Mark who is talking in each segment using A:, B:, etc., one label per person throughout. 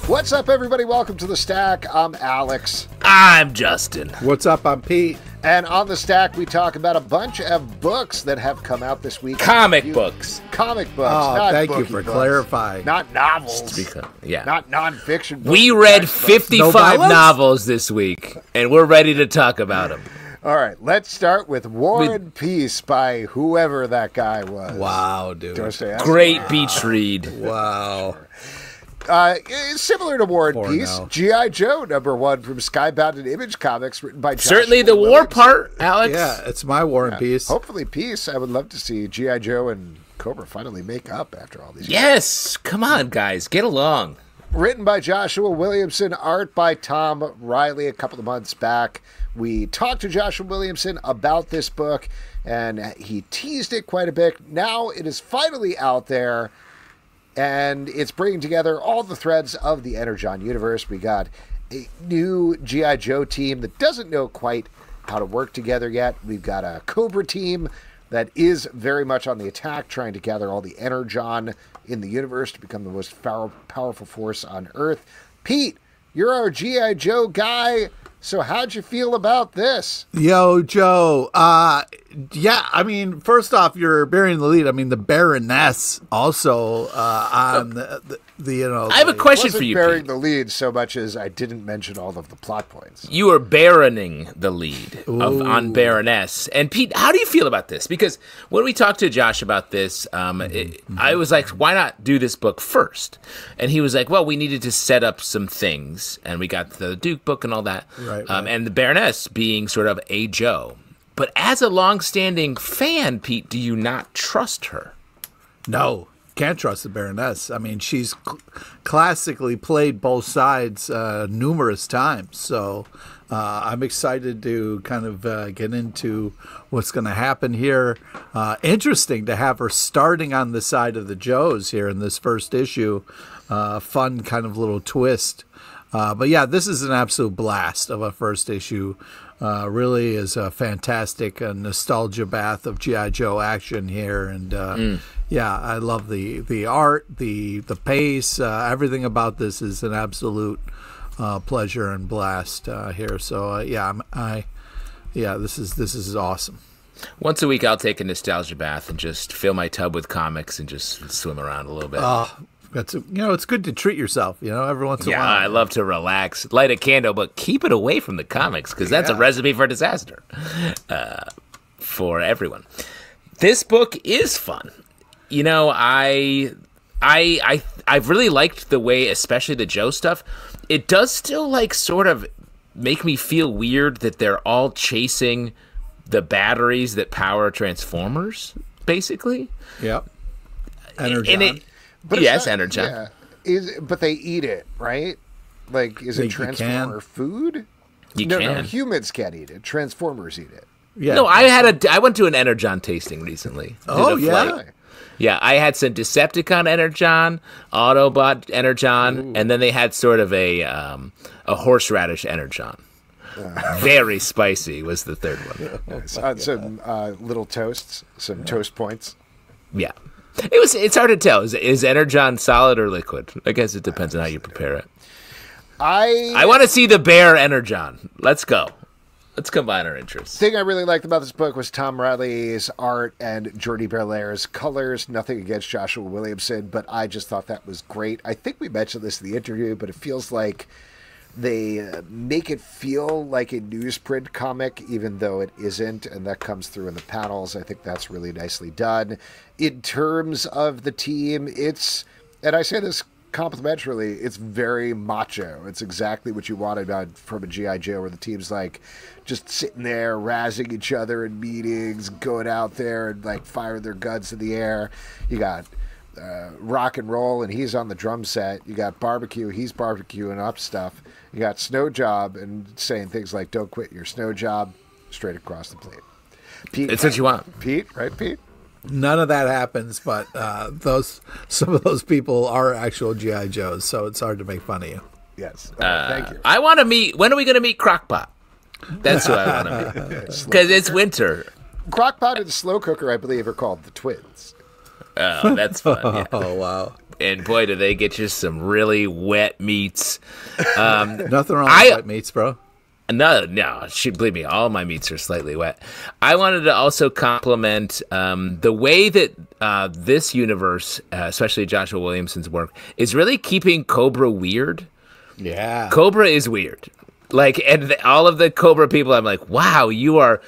A: What's up, everybody? Welcome to The Stack. I'm Alex.
B: I'm Justin.
C: What's up? I'm Pete.
A: And on The Stack, we talk about a bunch of books that have come out this week.
B: Comic books.
A: Comic books.
C: Oh,
A: not
C: thank you for
A: books.
C: clarifying.
A: Not novels.
B: Yeah.
A: Not nonfiction books.
B: We read 55 novels this week, and we're ready to talk about them.
A: All right, let's start with War and Peace by whoever that guy was.
C: Wow, dude.
B: Great beach read.
C: Wow.
A: Similar to War and
C: Or
A: Peace,
C: no.
A: G.I. Joe #1 from Skybound and Image Comics, written by Joshua
B: Certainly the war
A: Williamson.
B: part, Alex.
C: Yeah, it's my War and Peace.
A: Hopefully Peace. I would love to see G.I. Joe and Cobra finally make up after all these years.
B: Yes. Come on, guys. Get along.
A: Written by Joshua Williamson, art by Tom Reilly. A couple of months back, we talked to Joshua Williamson about this book, and he teased it quite a bit. Now it is finally out there, and it's bringing together all the threads of the Energon universe. We got a new G.I. Joe team that doesn't know quite how to work together yet. We've got a Cobra team that is very much on the attack, trying to gather all the Energon in the universe to become the most powerful force on Earth. Pete, you're our G.I. Joe guy, so how'd you feel about this?
C: Yo, Joe. Yeah, I mean, first off, you're bearing the lead. I mean, the Baroness also on the you know.
B: I have a question for
A: Wasn't
B: you,
A: bearing
B: Pete.
A: the lead so much as I didn't mention all of the plot points.
B: You are baroning the lead on Baroness. And Pete, how do you feel about this? Because when we talked to Josh about this, I was like, why not do this book first? And he was like, well, we needed to set up some things. And we got the Duke book and all that.
C: Right.
B: And the Baroness being sort of a Joe. But as a longstanding fan, Pete, do you not trust her?
C: No, can't trust the Baroness. I mean, she's classically played both sides numerous times. So I'm excited to kind of get into what's going to happen here. Interesting to have her starting on the side of the Joes here in this first issue. Fun kind of little twist. But yeah, this is an absolute blast of a first issue. Really is a fantastic nostalgia bath of G.I. Joe action here. And yeah, I love the art, the pace, everything about this is an absolute pleasure and blast here. So yeah, this is awesome.
B: Once a week, I'll take a nostalgia bath and just fill my tub with comics and just swim around a little bit.
C: It's good to treat yourself, every once in a while.
B: Yeah, I love to relax, light a candle, but keep it away from the comics because that's a recipe for disaster for everyone. This book is fun. I've really liked the way, especially the Joe stuff. It does still sort of make me feel weird that they're all chasing the batteries that power Transformers, basically.
C: Yep. Energon.
A: But
B: yes, Energon.
A: Yeah. But they eat it, right? Is it Transformer food? No, humans can't eat it. Transformers eat it.
C: Yeah.
B: No, I went to an Energon tasting recently.
C: Oh,
B: Did a
C: yeah?
B: flight. Yeah, I had some Decepticon Energon, Autobot Energon, and then they had sort of a horseradish Energon. Very spicy was the third one.
A: Nice. Some little toasts, some toast points.
B: Yeah. It's hard to tell. Is Energon solid or liquid? I guess it depends on how you prepare it. I want to see the bear Energon. Let's go. Let's combine our interests.
A: The thing I really liked about this book was Tom Reilly's art and Jordi Berlair's colors. Nothing against Joshua Williamson, but I just thought that was great. I think we mentioned this in the interview, but it feels like they make it feel like a newsprint comic, even though it isn't, and that comes through in the panels. I think that's really nicely done. In terms of the team, and I say this complimentarily, it's very macho. It's exactly what you wanted from a G.I. Joe, where the team's just sitting there razzing each other in meetings, going out there and firing their guns in the air. You got rock and roll, and he's on the drum set. You got barbecue, he's barbecuing up stuff. You got snow job and saying things like, don't quit your snow job, straight across the plate. Pete,
B: it's what you want.
A: Pete, right, Pete?
C: None of that happens, but some of those people are actual G.I. Joes, so it's hard to make fun of you.
A: Yes. Thank you.
B: I want to meet, when are we going to meet Crockpot? That's who I want to meet. Because it's winter.
A: Crockpot and Slow Cooker, I believe, are called the twins.
B: Oh, that's fun. Yeah.
C: Oh, wow.
B: And boy, do they get you some really wet meats.
C: Nothing wrong with wet meats, bro.
B: No, believe me, all my meats are slightly wet. I wanted to also compliment the way that this universe, especially Joshua Williamson's work, is really keeping Cobra weird.
C: Yeah.
B: Cobra is weird. Like, and all of the Cobra people, I'm like, wow, you are,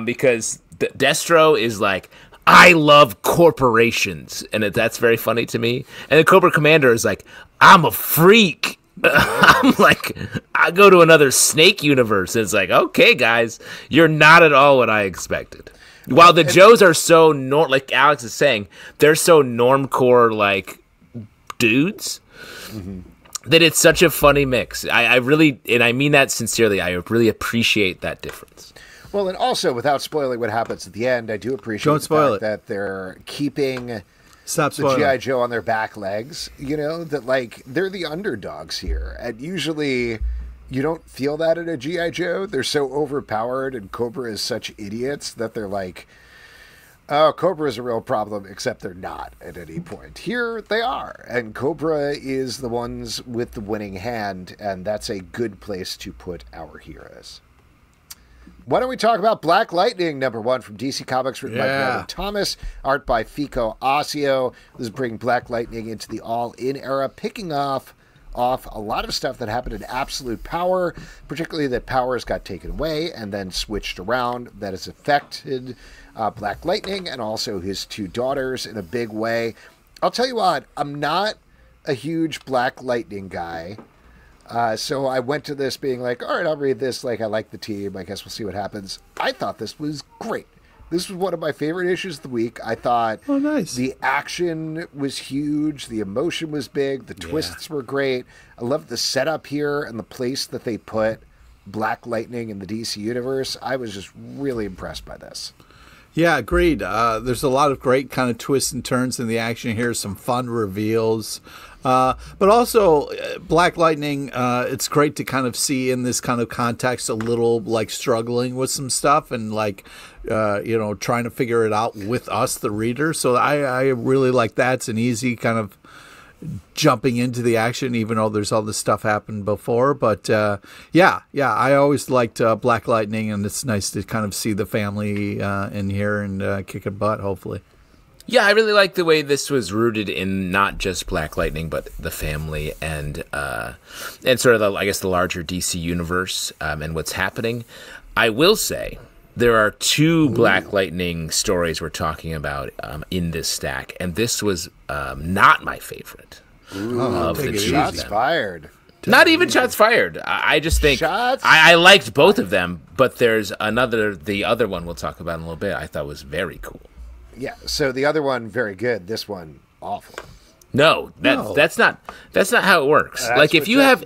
B: because Destro is like, I love corporations, and that's very funny to me. And the Cobra Commander is like, I'm a freak. I'm like, I go to another Snake universe, and it's like, okay, guys, you're not at all what I expected. While the Joes are so like Alex is saying, they're so normcore like dudes. Mm-hmm. That it's such a funny mix. I really, and I mean that sincerely, I really appreciate that difference.
A: Well, and also, without spoiling what happens at the end, I do appreciate the fact that they're keeping the G.I. Joe on their back legs. You know, that, like, they're the underdogs here. And usually, you don't feel that in a G.I. Joe. They're so overpowered, and Cobra is such idiots that they're like, oh, Cobra is a real problem, except they're not at any point. Here, they are. And Cobra is the ones with the winning hand, and that's a good place to put our heroes. Why don't we talk about Black Lightning, #1 from DC Comics, written by Brandon Thomas, art by Fico Ossio. This is bringing Black Lightning into the all-in era, picking off a lot of stuff that happened in Absolute Power, particularly that Powers got taken away and then switched around. That has affected Black Lightning and also his two daughters in a big way. I'll tell you what, I'm not a huge Black Lightning guy. So I went to this being like, all right, I'll read this. Like, I like the team. I guess we'll see what happens. I thought this was great. This was one of my favorite issues of the week. I thought the action was huge. The emotion was big. The twists were great. I loved the setup here and the place that they put Black Lightning in the DC universe. I was just really impressed by this.
C: Yeah, agreed. There's a lot of great kind of twists and turns in the action here, some fun reveals. But also, Black Lightning, it's great to kind of see in this kind of context a little like struggling with some stuff and like, trying to figure it out with us, the reader. So I really like that. It's an easy kind of jumping into the action, even though there's all this stuff happened before. But I always liked Black Lightning, and it's nice to kind of see the family in here and kicking butt, hopefully.
B: Yeah, I really like the way this was rooted in not just Black Lightning, but the family and sort of the larger DC universe and what's happening. I will say there are two Black Lightning stories we're talking about in this stack, and this was not my favorite of the two.
A: Shots fired.
B: Not even shots fired. I just think I liked both of them, but there's the other one we'll talk about in a little bit. I thought was very cool.
A: Yeah, so the other one, very good. This one, awful.
B: No, that's not how it works. Like if you have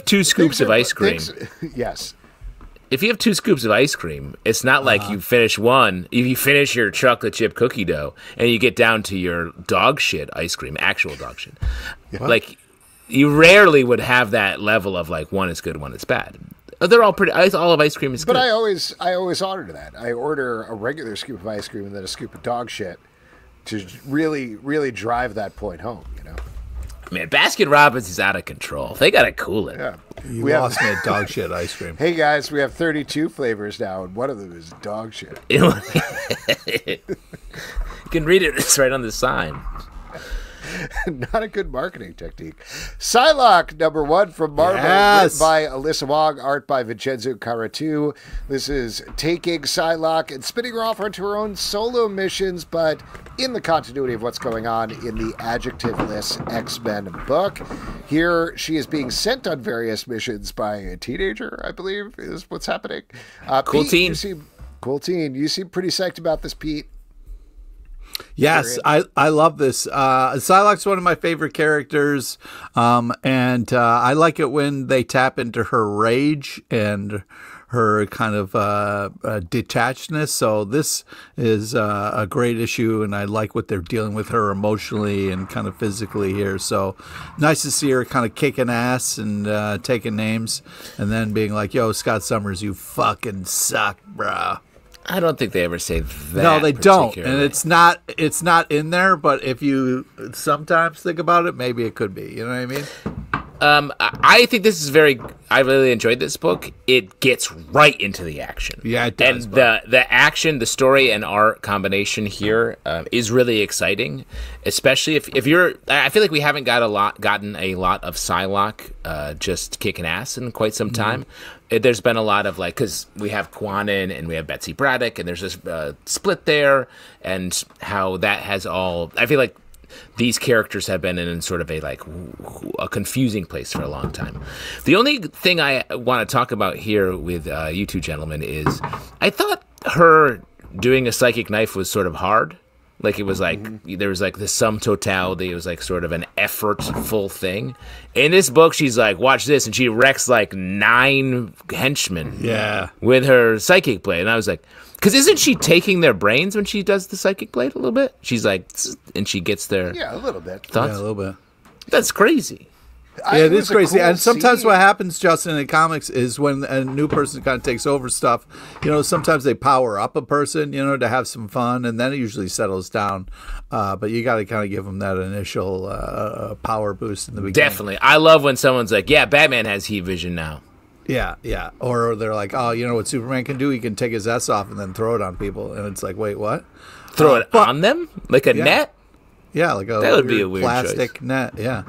B: two scoops of ice cream,
A: yes.
B: If you have two scoops of ice cream, it's not like you finish one. If you finish your chocolate chip cookie dough and you get down to your dog shit ice cream, actual dog shit, like you rarely would have that level of like one is good, one is bad. They're all pretty. All of ice cream is good.
A: But I always order that. I order a regular scoop of ice cream and then a scoop of dog shit to really, really drive that point home. You know,
B: man, Baskin Robbins is out of control. They gotta cool it.
A: Yeah,
C: we lost me at dog shit ice cream.
A: Hey guys, we have 32 flavors now, and one of them is dog shit.
B: You can read it. It's right on the sign.
A: Not a good marketing technique. Psylocke, #1 from Marvel, written by Alyssa Wong, art by Vincenzo Carratù. This is taking Psylocke and spinning her off onto her own solo missions, but in the continuity of what's going on in the adjective-less X-Men book. Here, she is being sent on various missions by a teenager, I believe, is what's happening.
B: Cool
A: Pete,
B: teen.
A: Cool teen. You seem pretty psyched about this, Pete.
C: Yes, I love this. Psylocke's one of my favorite characters, and I like it when they tap into her rage and her kind of detachedness. So this is a great issue, and I like what they're dealing with her emotionally and kind of physically here. So nice to see her kind of kicking ass and taking names, and then being like, yo, Scott Summers, you fucking suck, bruh.
B: I don't think they ever say that.
C: No, they don't, and
B: particularly.
C: it's not in there. But if you sometimes think about it, maybe it could be. You know what I mean?
B: I think this is I really enjoyed this book. It gets right into the action.
C: Yeah, it does.
B: And the action, the story and art combination here is really exciting, especially if you're. I feel like we haven't gotten a lot of Psylocke just kicking ass in quite some time. There's been a lot of because we have Kwannon and we have Betsy Braddock, and there's this split there, and how that has all. I feel like these characters have been in sort of a confusing place for a long time. The only thing I want to talk about here with you two gentlemen is I thought her doing a psychic knife was sort of hard. Like it was there was the sum totality. It was sort of an effortful thing. In this book, she's like, watch this, and she wrecks 9 henchmen.
C: Yeah.
B: With her psychic blade, and I was like, because isn't she taking their brains when she does the psychic blade a little bit? She's like, and she gets their
A: a little bit.
B: thoughts.
C: Yeah, a little bit.
B: That's crazy.
C: Yeah, it is crazy.
A: Cool
C: And sometimes
A: scene.
C: what happens, Justin, in comics is when a new person kind of takes over stuff, sometimes they power up a person, to have some fun, and then it usually settles down. But you got to kind of give them that initial power boost in the beginning.
B: Definitely. I love when someone's like, yeah, Batman has heat vision now.
C: Yeah, yeah. Or they're like, oh, you know what Superman can do? He can take his S off and then throw it on people. And it's like, wait, what?
B: Throw it on them? Like a net?
C: Yeah, like
B: that would be a weird
C: plastic
B: choice.
C: net, yeah.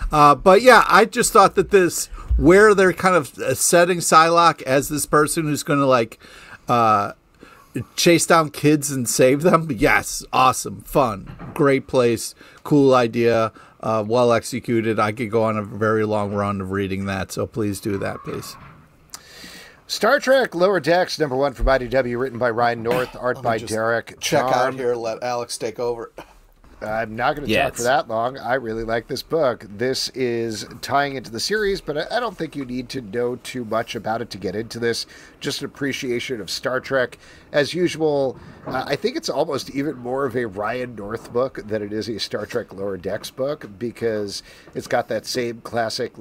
C: But yeah, I just thought that where they're kind of setting Psylocke as this person who's going to chase down kids and save them. Yes, awesome, fun, great place, cool idea, well executed. I could go on a very long run of reading that, so please do that, please.
A: Star Trek Lower Decks, #1 from IDW, written by Ryan North, art by Derek Charm.
C: here, let Alex take over.
A: I'm not going to talk for that long. I really like this book. This is tying into the series, but I don't think you need to know too much about it to get into this. Just an appreciation of Star Trek. As usual, I think it's almost even more of a Ryan North book than it is a Star Trek Lower Decks book, because it's got that same classic,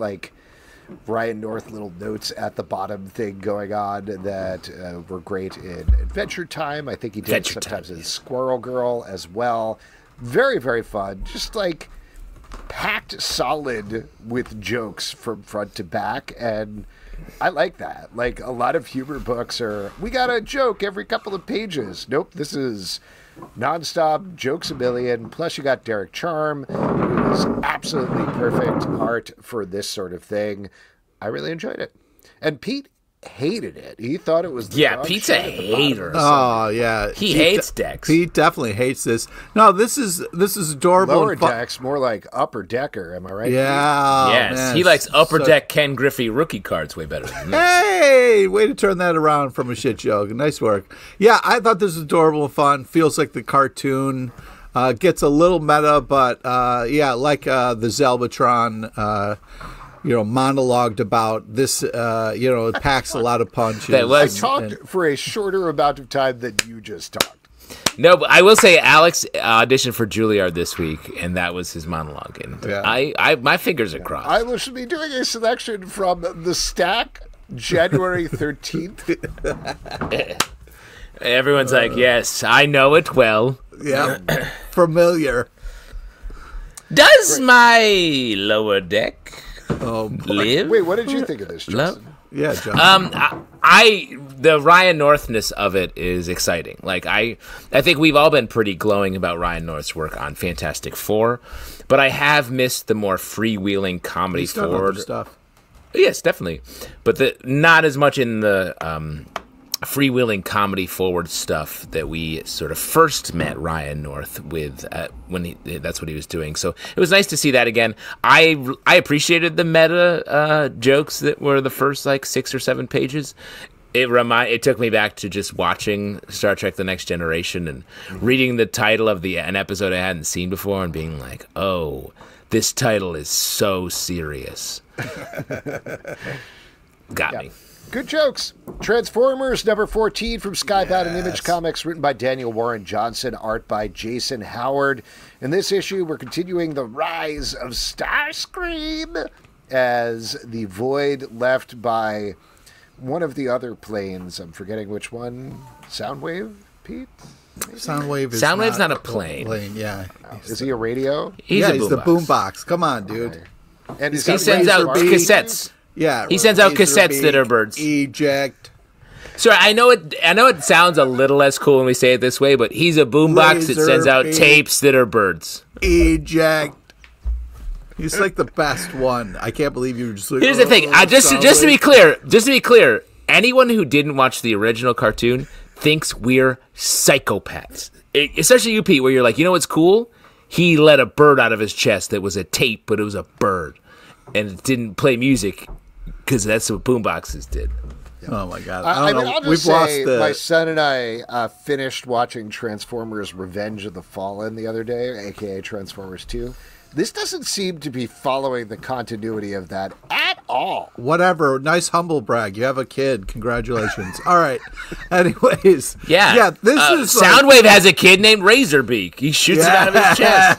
A: Ryan North little notes at the bottom thing going on that were great in Adventure Time. I think he did sometimes in Squirrel Girl as well. Very, very fun. Just packed solid with jokes from front to back. And I like that. A lot of humor books we got a joke every couple of pages. Nope, this is nonstop, jokes a million. Plus you got Derek Charm, who is absolutely perfect art for this sort of thing. I really enjoyed it. And Pete hated it. He thought it was dog
B: Pete's
A: shit
B: a
A: at the bottom.
B: hater.
C: Oh yeah,
B: He hates Decks.
C: Pete definitely hates this. No, this is adorable.
A: Lower Decks, more like Upper Decker. Am I right?
C: Yeah.
B: Yes,
C: man.
B: he likes Upper Deck Ken Griffey rookie cards way better than this.
C: Hey, way to turn that around from a shit joke. Nice work. Yeah, I thought this was adorable and fun. Feels like the cartoon. Gets a little meta, but the Zelbatron. Monologued about this, it packs a lot of punches.
A: I talked for a shorter amount of time than you just talked.
B: No, but I will say Alex auditioned for Juilliard this week, and that was his monologue. And I my fingers are crossed.
A: I will be doing a selection from the stack, January 13th.
B: Everyone's like, yes, I know it well.
C: Yeah, familiar.
B: Does my Lower Deck live?
A: Wait, what did you think of this, Justin?
C: Yeah, John.
B: The Ryan Northness of it is exciting. I think we've all been pretty glowing about Ryan North's work on Fantastic Four, but I have missed the more freewheeling comedy
C: He's done
B: forward
C: other stuff.
B: Yes, definitely, but not as much in the freewheeling comedy forward stuff that we sort of first met Ryan North with when that's what he was doing. So it was nice to see that again. I appreciated the meta jokes that were the first 6 or 7 pages. It took me back to just watching Star Trek: The Next Generation and reading the title of an episode I hadn't seen before and being like, oh, this title is so serious. Got me.
A: Good jokes. Transformers #14 from Skybound and Image Comics, written by Daniel Warren Johnson, art by Jason Howard. In this issue, we're continuing the rise of Starscream as the void left by one of the other planes, I'm forgetting which one, Soundwave, Pete? Maybe?
C: Soundwave's
B: not a plane.
C: Yeah.
A: Is he a radio?
B: He's
C: the boombox. Come on, dude.
A: Okay. And
B: He sends out cassettes.
C: Yeah.
B: He sends out cassettes that are birds.
C: Eject.
B: So I know it sounds a little less cool when we say it this way, but he's a boombox that sends out tapes that are birds.
C: Eject. He's like the best one. I can't believe you were just like,
B: Here's the thing. Just to be clear, anyone who didn't watch the original cartoon thinks we're psychopaths. Especially you, Pete, where you're like, you know what's cool? He let a bird out of his chest that was a tape, but it was a bird. And it didn't play music because that's what boomboxes did.
C: Oh, my God.
A: I'll just say, my son and I finished watching Transformers Revenge of the Fallen the other day, a.k.a. Transformers 2. This doesn't seem to be following the continuity of that at all.
C: Whatever. Nice humble brag. You have a kid. Congratulations. All right. Anyways.
B: Yeah.
C: This is
B: Soundwave has a kid named Razorbeak. He shoots it out of his chest.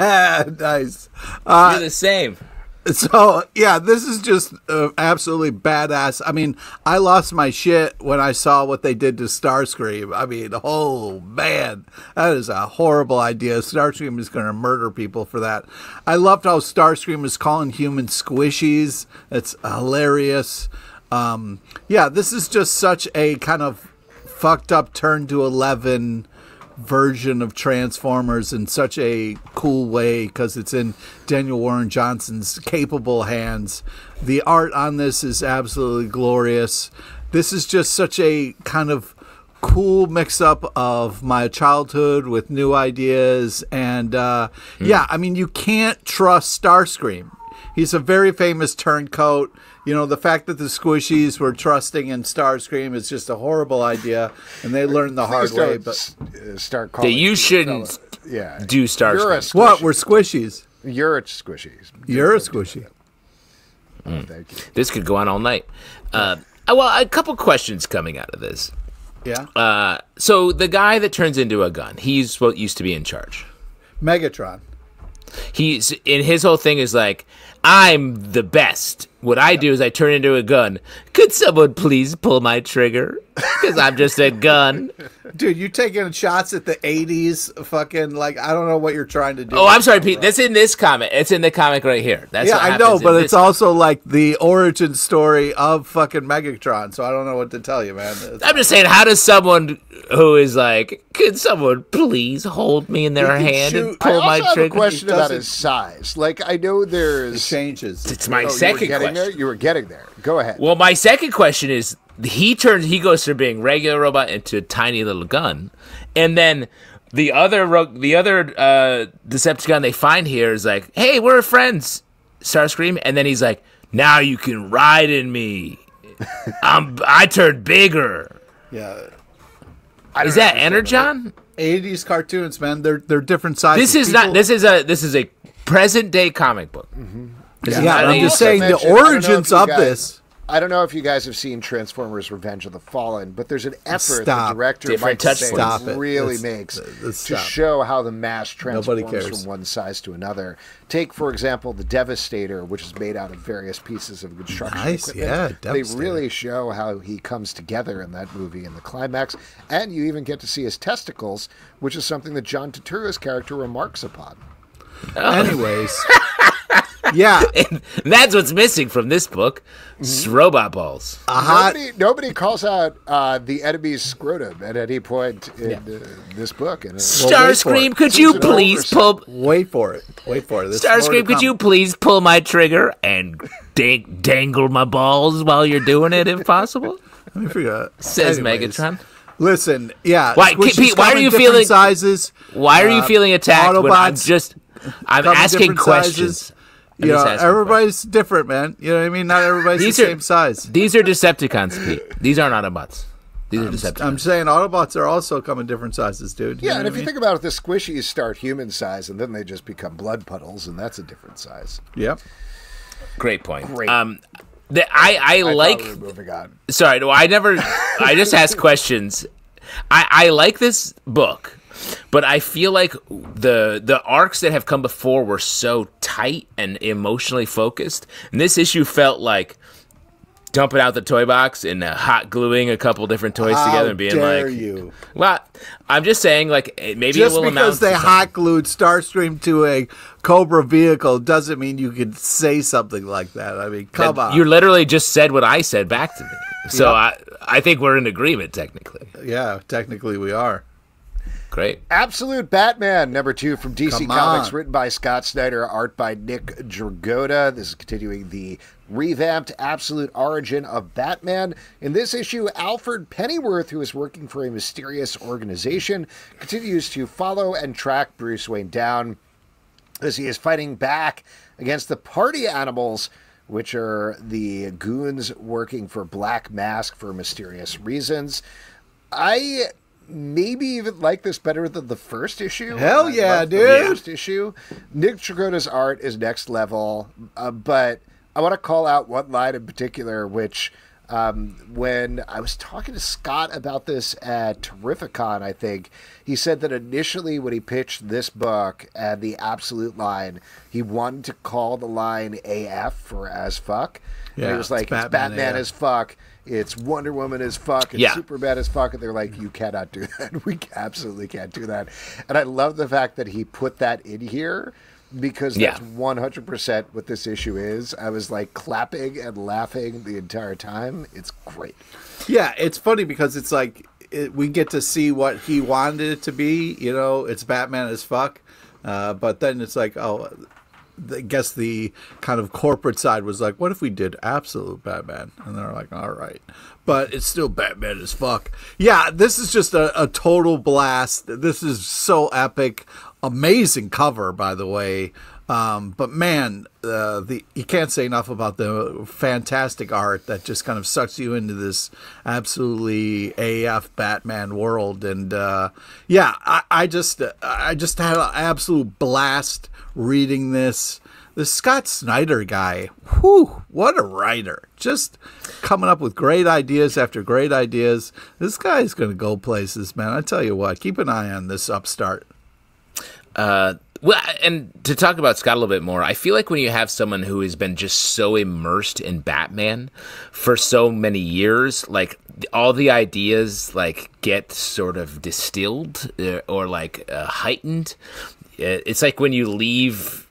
C: Nice.
B: You're the same.
C: So, yeah, this is just absolutely badass. I mean, I lost my shit when I saw what they did to Starscream. I mean, oh, man, that is a horrible idea. Starscream is going to murder people for that. I loved how Starscream is calling humans squishies. It's hilarious. Yeah, this is just such a kind of fucked up turn to 11 version of Transformers in such a cool way because it's in Daniel Warren Johnson's capable hands. The art on this is absolutely glorious. This is just such a kind of cool mix-up of my childhood with new ideas. And yeah, I mean, you can't trust Starscream. He's a very famous turncoat. You know, the fact that the Squishies were trusting in Starscream is just a horrible idea, and they learned the hard way. But
A: start calling
B: you shouldn't do Starscream.
C: What? We're Squishies.
A: You're a Squishy.
C: You're a Squishy.
A: Thank you.
B: This could go on all night. Well, a couple questions coming out of this.
C: Yeah.
B: So the guy that turns into a gun, he's what used to be in charge.
C: Megatron.
B: He's in his whole thing is like, I'm the best. What I do is I turn into a gun. Could someone please pull my trigger? Because I'm just a gun.
C: Dude, you taking shots at the 80s fucking, like, I don't know what you're trying to do.
B: Oh, I'm sorry, Pete. That's in this comic. It's in the comic right here. That's
C: yeah,
B: what
C: I know, but it's
B: comic.
C: also like the origin story of fucking Megatron, so I don't know what to tell you, man.
B: I'm just saying, how does someone who is like, could someone please hold me in their hand and pull my trigger?
A: I also have a question about his size. Like, I know there's...
C: It changes.
B: It's my second question.
A: You were getting there. Go ahead.
B: Well, my second question is, he goes from being regular robot into a tiny little gun, and then the other Decepticon they find here is like, "Hey, we're friends, Starscream," and then he's like, "Now you can ride in me. I turned bigger."
C: Yeah.
B: Is that Energon?
C: 80s cartoons, man. They're different sizes.
B: This is a present day comic book.
A: Mm-hmm.
C: Yeah, I'm just saying the origins of this.
A: I don't know if you guys have seen Transformers Revenge of the Fallen, but there's an effort the director
B: Different
A: Mike
B: touch
A: Say really makes to show how the mass transforms from one size to another. Take, for example, the Devastator, which is made out of various pieces of construction equipment.
C: Yeah,
A: they really show how he comes together in that movie in the climax, and you even get to see his testicles, which is something that John Turturro's character remarks upon.
C: Anyways... Yeah,
B: and that's what's missing from this book: robot balls.
A: Nobody calls out the enemy's scrotum at any point in this book.
B: Starscream, could you please pull?
C: Wait for it.
B: Starscream, could you please pull my trigger and dangle my balls while you're doing it, if possible?
C: Let me forget.
B: Says Megatron.
C: Listen, yeah.
B: Why, Pete? Why are you feeling
C: sizes?
B: Why are you feeling attacked?
C: Autobots
B: I'm asking questions.
C: Sizes. You know, everybody's different, man. You know what I mean? Not everybody's the same size.
B: These are Decepticons, Pete. These aren't Autobots. These are Decepticons.
C: I'm saying Autobots are also come in different sizes, dude.
A: Yeah, and if you think about it, the Squishies start human size, and then they just become blood puddles, and that's a different size.
C: Yep.
B: Great point.
A: Great.
B: I like...
A: We were moving on.
B: Sorry, no, I just ask questions. I like this book. But I feel like the arcs that have come before were so tight and emotionally focused. And this issue felt like dumping out the toy box and hot gluing a couple different toys together and being
C: dare
B: like,
C: you.
B: Well, I'm just saying, like, maybe
C: Just
B: it will amount
C: because they hot glued Starscream to a Cobra vehicle doesn't mean you can say something like that. I mean, come on.
B: You literally just said what I said back to me. So I think we're in agreement, technically.
C: Yeah, technically we are.
B: Great.
A: Absolute Batman, number 2 from DC
C: Come
A: Comics,
C: on.
A: written by Scott Snyder, art by Nick Dragotta. This is continuing the revamped Absolute origin of Batman. In this issue, Alfred Pennyworth, who is working for a mysterious organization, continues to follow and track Bruce Wayne down as he is fighting back against the party animals, which are the goons working for Black Mask for mysterious reasons. I maybe even like this better than the first issue.
C: Hell yeah, dude.
A: The first issue. Nick Dragotta's art is next level, but I want to call out one line in particular, which when I was talking to Scott about this at Terrificon, I think, he said that initially when he pitched this book and the Absolute line, he wanted to call the line AF for as fuck.
C: Yeah,
A: and he was like, it's Batman as fuck. It's Wonder Woman as fuck. It's Superman as fuck. And they're like, you cannot do that. We absolutely can't do that. And I love the fact that he put that in here because that's 100% what this issue is. I was like clapping and laughing the entire time. It's great.
C: Yeah, it's funny because it's like we get to see what he wanted it to be. You know, it's Batman as fuck. But then it's like, I guess the kind of corporate side was like, what if we did Absolute Batman? And they're like, all right. But it's still Batman as fuck. Yeah, this is just a total blast. This is so epic. Amazing cover, by the way. But man, you can't say enough about the fantastic art that just kind of sucks you into this absolutely AF Batman world. And I just had an absolute blast reading this. The Scott Snyder guy, whew, what a writer. Just coming up with great ideas after great ideas. This guy's going to go places, man. I tell you what, keep an eye on this upstart.
B: Well, and to talk about Scott a little bit more, I feel like when you have someone who has been just so immersed in Batman for so many years, like all the ideas like get sort of distilled or like heightened. It's like when you leave,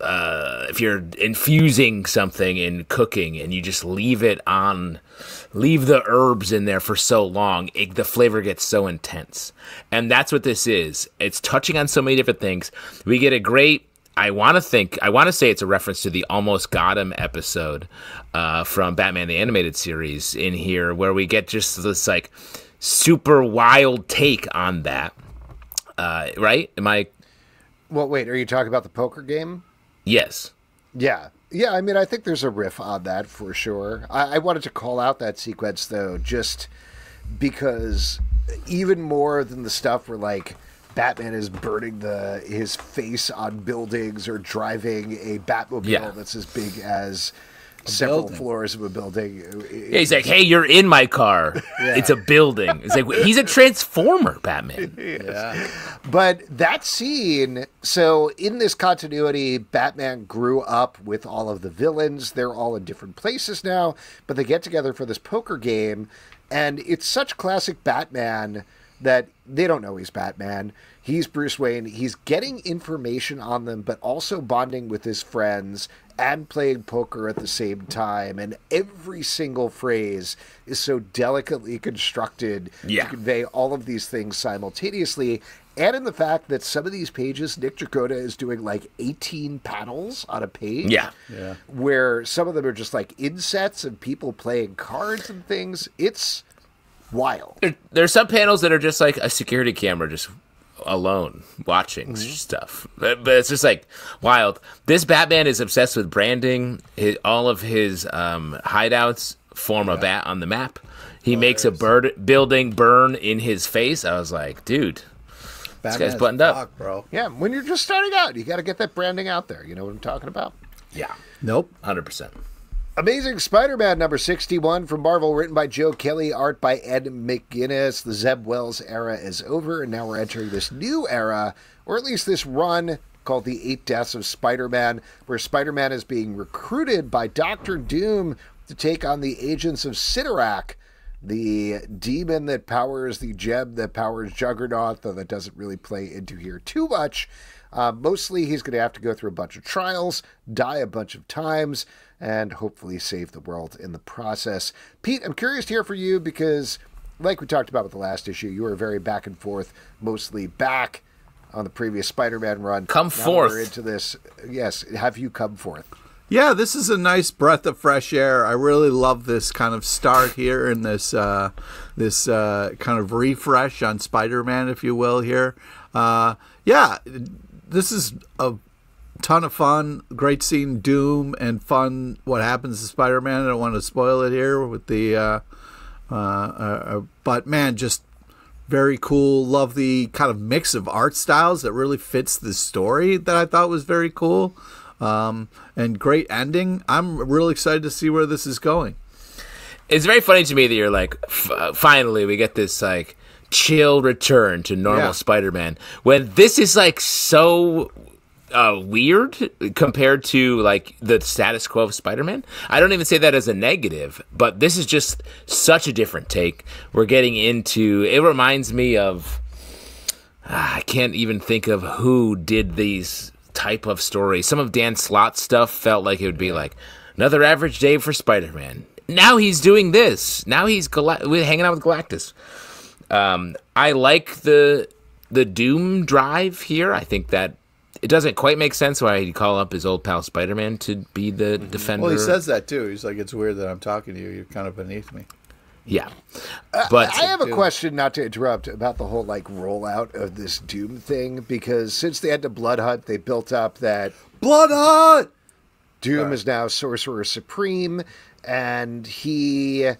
B: if you're infusing something in cooking and you just leave the herbs in there for so long, the flavor gets so intense. And that's what this is. It's touching on so many different things. We get a great, I want to say it's a reference to the Almost Got Him episode from Batman the Animated Series in here, where we get just this like super wild take on that. Right? Am I...
A: Well, wait, are you talking about the poker game?
B: Yes.
A: Yeah. Yeah, I mean, I think there's a riff on that for sure. I wanted to call out that sequence, though, just because even more than the stuff where, like, Batman is burning his face on buildings or driving a Batmobile that's as big as several floors of a building.
B: Yeah, he's like, hey, you're in my car. It's a building. It's like, he's a transformer, Batman.
A: Yeah. But that scene, so in this continuity, Batman grew up with all of the villains. They're all in different places now, but they get together for this poker game, and it's such classic Batman that they don't know he's Batman. He's Bruce Wayne. He's getting information on them, but also bonding with his friends and playing poker at the same time. And every single phrase is so delicately constructed to convey all of these things simultaneously. And in the fact that some of these pages, Nick Dragotta is doing like 18 panels on a page.
B: Yeah.
A: Where some of them are just like insets of people playing cards and things. It's wild.
B: There's some panels that are just like a security camera just alone watching stuff, but it's just like wild. This Batman is obsessed with branding. All of his hideouts form a bat on the map. He makes a building burn in his face. I was like, dude, this guy's buttoned up,
C: bro.
A: Yeah, when you're just starting out, you got to get that branding out there. You know what I'm talking about?
B: Yeah.
C: Nope.
B: 100%.
A: Amazing Spider-Man number 61 from Marvel, written by Joe Kelly, art by Ed McGuinness. The Zeb Wells era is over, and now we're entering this new era, or at least this run called The 8 Deaths of Spider-Man, where Spider-Man is being recruited by Doctor Doom to take on the agents of SnyderArt, the demon that powers the gem that powers Juggernaut, though that doesn't really play into here too much. Mostly he's going to have to go through a bunch of trials, die a bunch of times, and hopefully save the world in the process. Pete, I'm curious to hear from you because, like we talked about with the last issue, you were very back and forth, mostly back on the previous Spider-Man run.
B: Come forth.
A: We're into this. Yes, have you come forth?
C: Yeah, this is a nice breath of fresh air. I really love this kind of start here in this kind of refresh on Spider-Man, if you will, here. Yeah, this is a ton of fun. Great seeing Doom and fun what happens to Spider-Man. I don't want to spoil it here with the but man, just very cool. Love the kind of mix of art styles that really fits the story that I thought was very cool. And great ending. I'm really excited to see where this is going.
B: It's very funny to me that you're like, finally we get this like chill return to normal Spider-Man when this is like so weird compared to like the status quo of Spider-Man. I don't even say that as a negative, but this is just such a different take. We're getting into, it reminds me of, I can't even think of who did these type of stories. Some of Dan Slott's stuff felt like it would be like another average day for Spider-Man. Now he's doing this. Now he's hanging out with Galactus. I like the Doom drive here. I think that it doesn't quite make sense why he'd call up his old pal Spider-Man to be the defender.
C: Well, he says that too. He's like, it's weird that I'm talking to you. You're kind of beneath me.
B: Yeah. But
A: I have a question, not to interrupt, about the whole like rollout of this Doom thing, because since the end of Blood Hunt, they built up that
C: Blood Hunt!
A: Doom is now Sorcerer Supreme, and he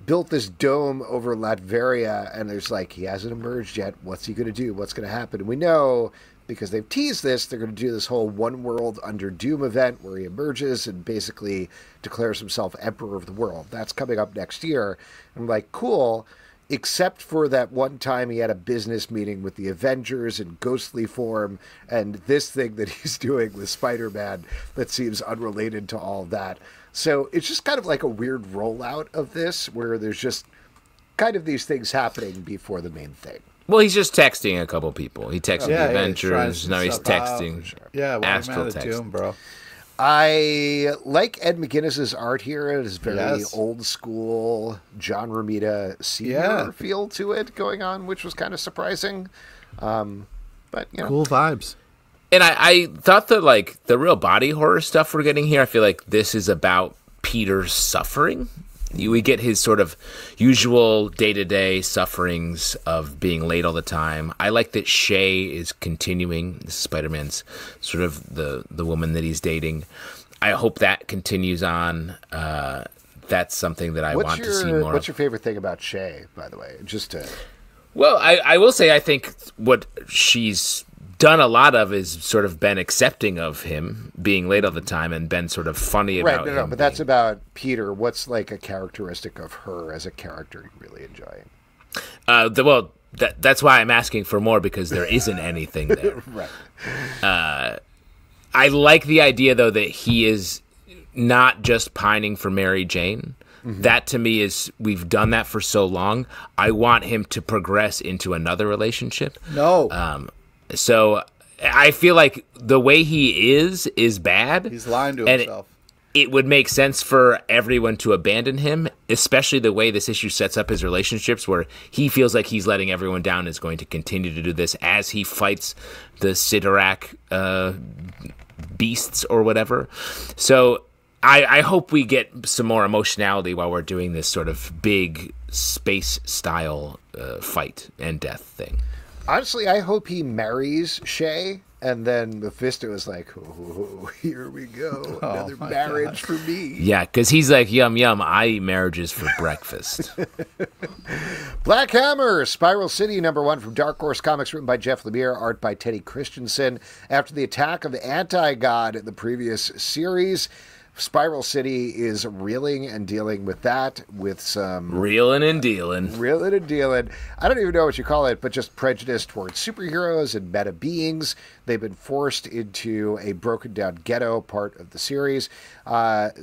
A: built this dome over Latveria, and there's like, he hasn't emerged yet. What's he going to do? What's going to happen? And we know, because they've teased this, they're going to do this whole One World Under Doom event where he emerges and basically declares himself Emperor of the World. That's coming up next year. I'm like, cool, except for that one time he had a business meeting with the Avengers in ghostly form, and this thing that he's doing with Spider-Man that seems unrelated to all that. So it's just kind of like a weird rollout of this, where there's just kind of these things happening before the main thing.
B: Well, he's just texting a couple people. He texted the Avengers. Now he's texting.
C: Yeah,
B: Astral
C: text. Doom, bro.
A: I like Ed McGuinness's art here. It is very old school John Romita Sr. feel to it going on, which was kind of surprising. But you know,
C: cool vibes.
B: And I thought that like the real body horror stuff we're getting here, I feel like this is about Peter's suffering. We get his sort of usual day-to-day sufferings of being late all the time. I like that Shay is continuing. This is Spider-Man's sort of the woman that he's dating. I hope that continues on. That's something that I want to see more.
A: What's your favorite thing about Shay, by the way?
B: Well, I will say I think what she's done a lot of is sort of been accepting of him being late all the time and been sort of funny about him.
A: But that's about Peter. What's like a characteristic of her as a character you really enjoy?
B: That's why I'm asking for more, because there isn't anything there.
A: Right.
B: I like the idea, though, that he is not just pining for Mary Jane. Mm-hmm. That, to me, is, we've done that for so long. I want him to progress into another relationship.
C: No.
B: So I feel like the way he is bad.
C: He's lying to himself.
B: It would make sense for everyone to abandon him, especially the way this issue sets up his relationships, where he feels like he's letting everyone down and is going to continue to do this as he fights the SnyderArt beasts or whatever. So I hope we get some more emotionality while we're doing this sort of big space-style fight and death thing.
A: Honestly, I hope he marries Shay, and then Mephisto is like, oh, here we go. Another marriage for me.
B: Yeah, because he's like, yum, yum, I eat marriages for breakfast.
A: Black Hammer, Spiral City, #1 from Dark Horse Comics, written by Jeff Lemire, art by Teddy Kristiansen. After the attack of the Anti-God in the previous series, Spiral City is reeling and dealing with that, with some...
B: Reeling and dealing.
A: Reeling and dealing. I don't even know what you call it, but just prejudice towards superheroes and meta beings. They've been forced into a broken down ghetto part of the series of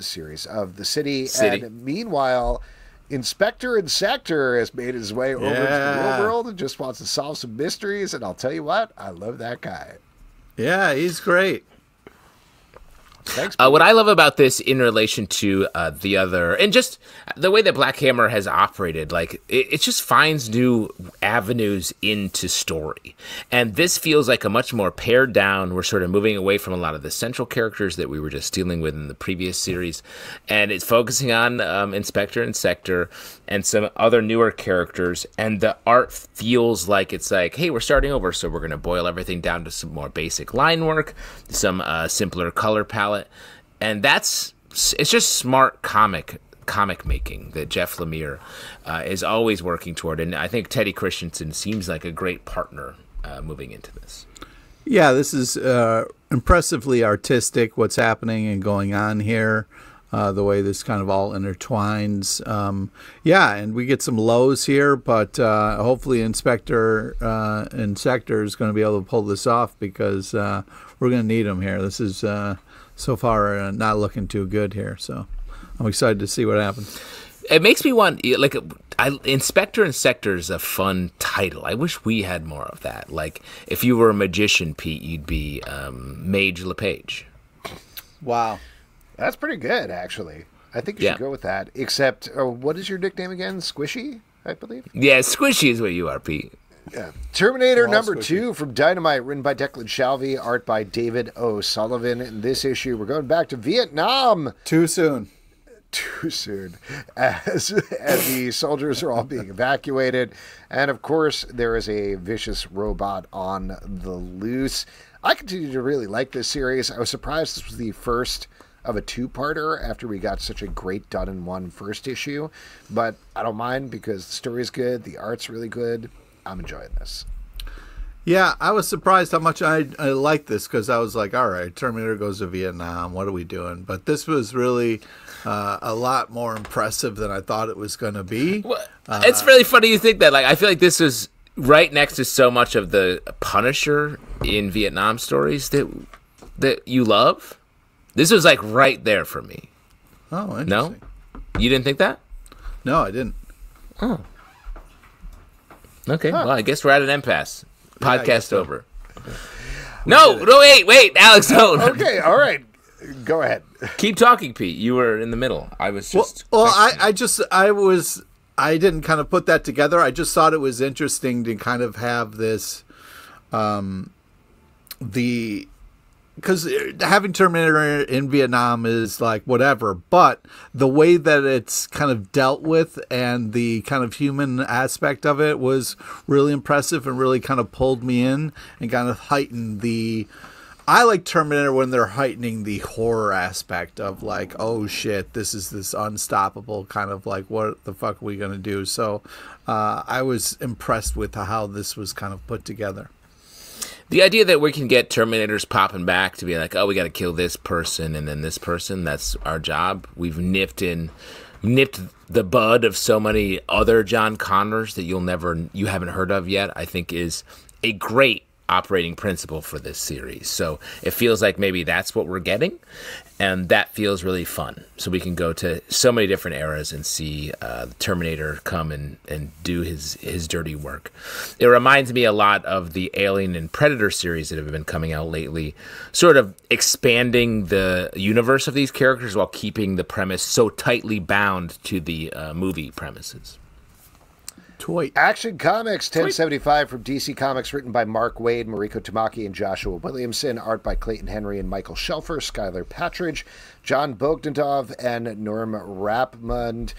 A: the city. And meanwhile, Inspector Insector has made his way over to the real world and just wants to solve some mysteries. And I'll tell you what, I love that guy.
C: Yeah, he's great.
A: Thanks.
B: What I love about this in relation to the other, and just the way that Black Hammer has operated, like it just finds new avenues into story. And this feels like a much more pared down, we're sort of moving away from a lot of the central characters that we were just dealing with in the previous series. And it's focusing on Inspector and Sector and some other newer characters. And the art feels like it's like, hey, we're starting over, so we're going to boil everything down to some more basic line work, some simpler color palette. And it's just smart comic making that Jeff Lemire is always working toward. And I think Teddy Kristiansen seems like a great partner moving into this.
C: Yeah, this is impressively artistic, what's happening and going on here, the way this kind of all intertwines. Yeah, and we get some lows here, but hopefully Inspector and Sector is going to be able to pull this off, because we're going to need them here. This is... so far, not looking too good here. So I'm excited to see what happens.
B: It makes me want, like, Inspector and Sector is a fun title. I wish we had more of that. Like, if you were a magician, Pete, you'd be Mage LePage.
C: Wow.
A: That's pretty good, actually. I think you should go with that. Except, what is your nickname again? Squishy, I believe?
B: Yeah, Squishy is what you are, Pete.
A: Yeah. Terminator number 2 from Dynamite, written by Declan Shalvey, art by David O'Sullivan. In this issue, we're going back to Vietnam.
C: Too soon.
A: Too soon. As the soldiers are all being evacuated. And, of course, there is a vicious robot on the loose. I continue to really like this series. I was surprised this was the first of a two-parter after we got such a great done-in-one first issue. But I don't mind, because the story's good, the art's really good. I'm enjoying this.
C: Yeah, I was surprised how much I liked this, because I was like, all right, Terminator goes to Vietnam. What are we doing? But this was really a lot more impressive than I thought it was going to be.
B: Well, it's really funny you think that. Like, I feel like this was right next to so much of the Punisher in Vietnam stories that you love. This was like right there for me.
C: Oh, interesting.
B: No? You didn't think that?
C: No, I didn't.
B: Oh. Okay, well, I guess we're at an impasse. Podcast over. No, wait, Alex, don't.
A: Okay, all right. Go ahead.
B: Keep talking, Pete. You were in the middle. I was just...
C: Well, I didn't kind of put that together. I just thought it was interesting to kind of have this, because having Terminator in Vietnam is like whatever, but the way that it's kind of dealt with and the kind of human aspect of it was really impressive and really kind of pulled me in and kind of heightened the... I like Terminator when they're heightening the horror aspect of like, oh shit, this is this unstoppable kind of like, what the fuck are we going to do? So I was impressed with how this was kind of put together.
B: The idea that we can get Terminators popping back to be like, oh, we got to kill this person and then this person, that's our job. We've nipped the bud of so many other John Connors that you haven't heard of yet, I think is a great operating principle for this series. So it feels like maybe that's what we're getting, and that feels really fun. So we can go to so many different eras and see the Terminator come and do his dirty work. It reminds me a lot of the Alien and Predator series that have been coming out lately, sort of expanding the universe of these characters while keeping the premise so tightly bound to the movie premises.
A: Action Comics 1075 from DC Comics, written by Mark Waid, Mariko Tamaki, and Joshua Williamson. Art by Clayton Henry and Michael Shelfer, Skylar Patridge, John Bogdanov, and Norm Rapmund.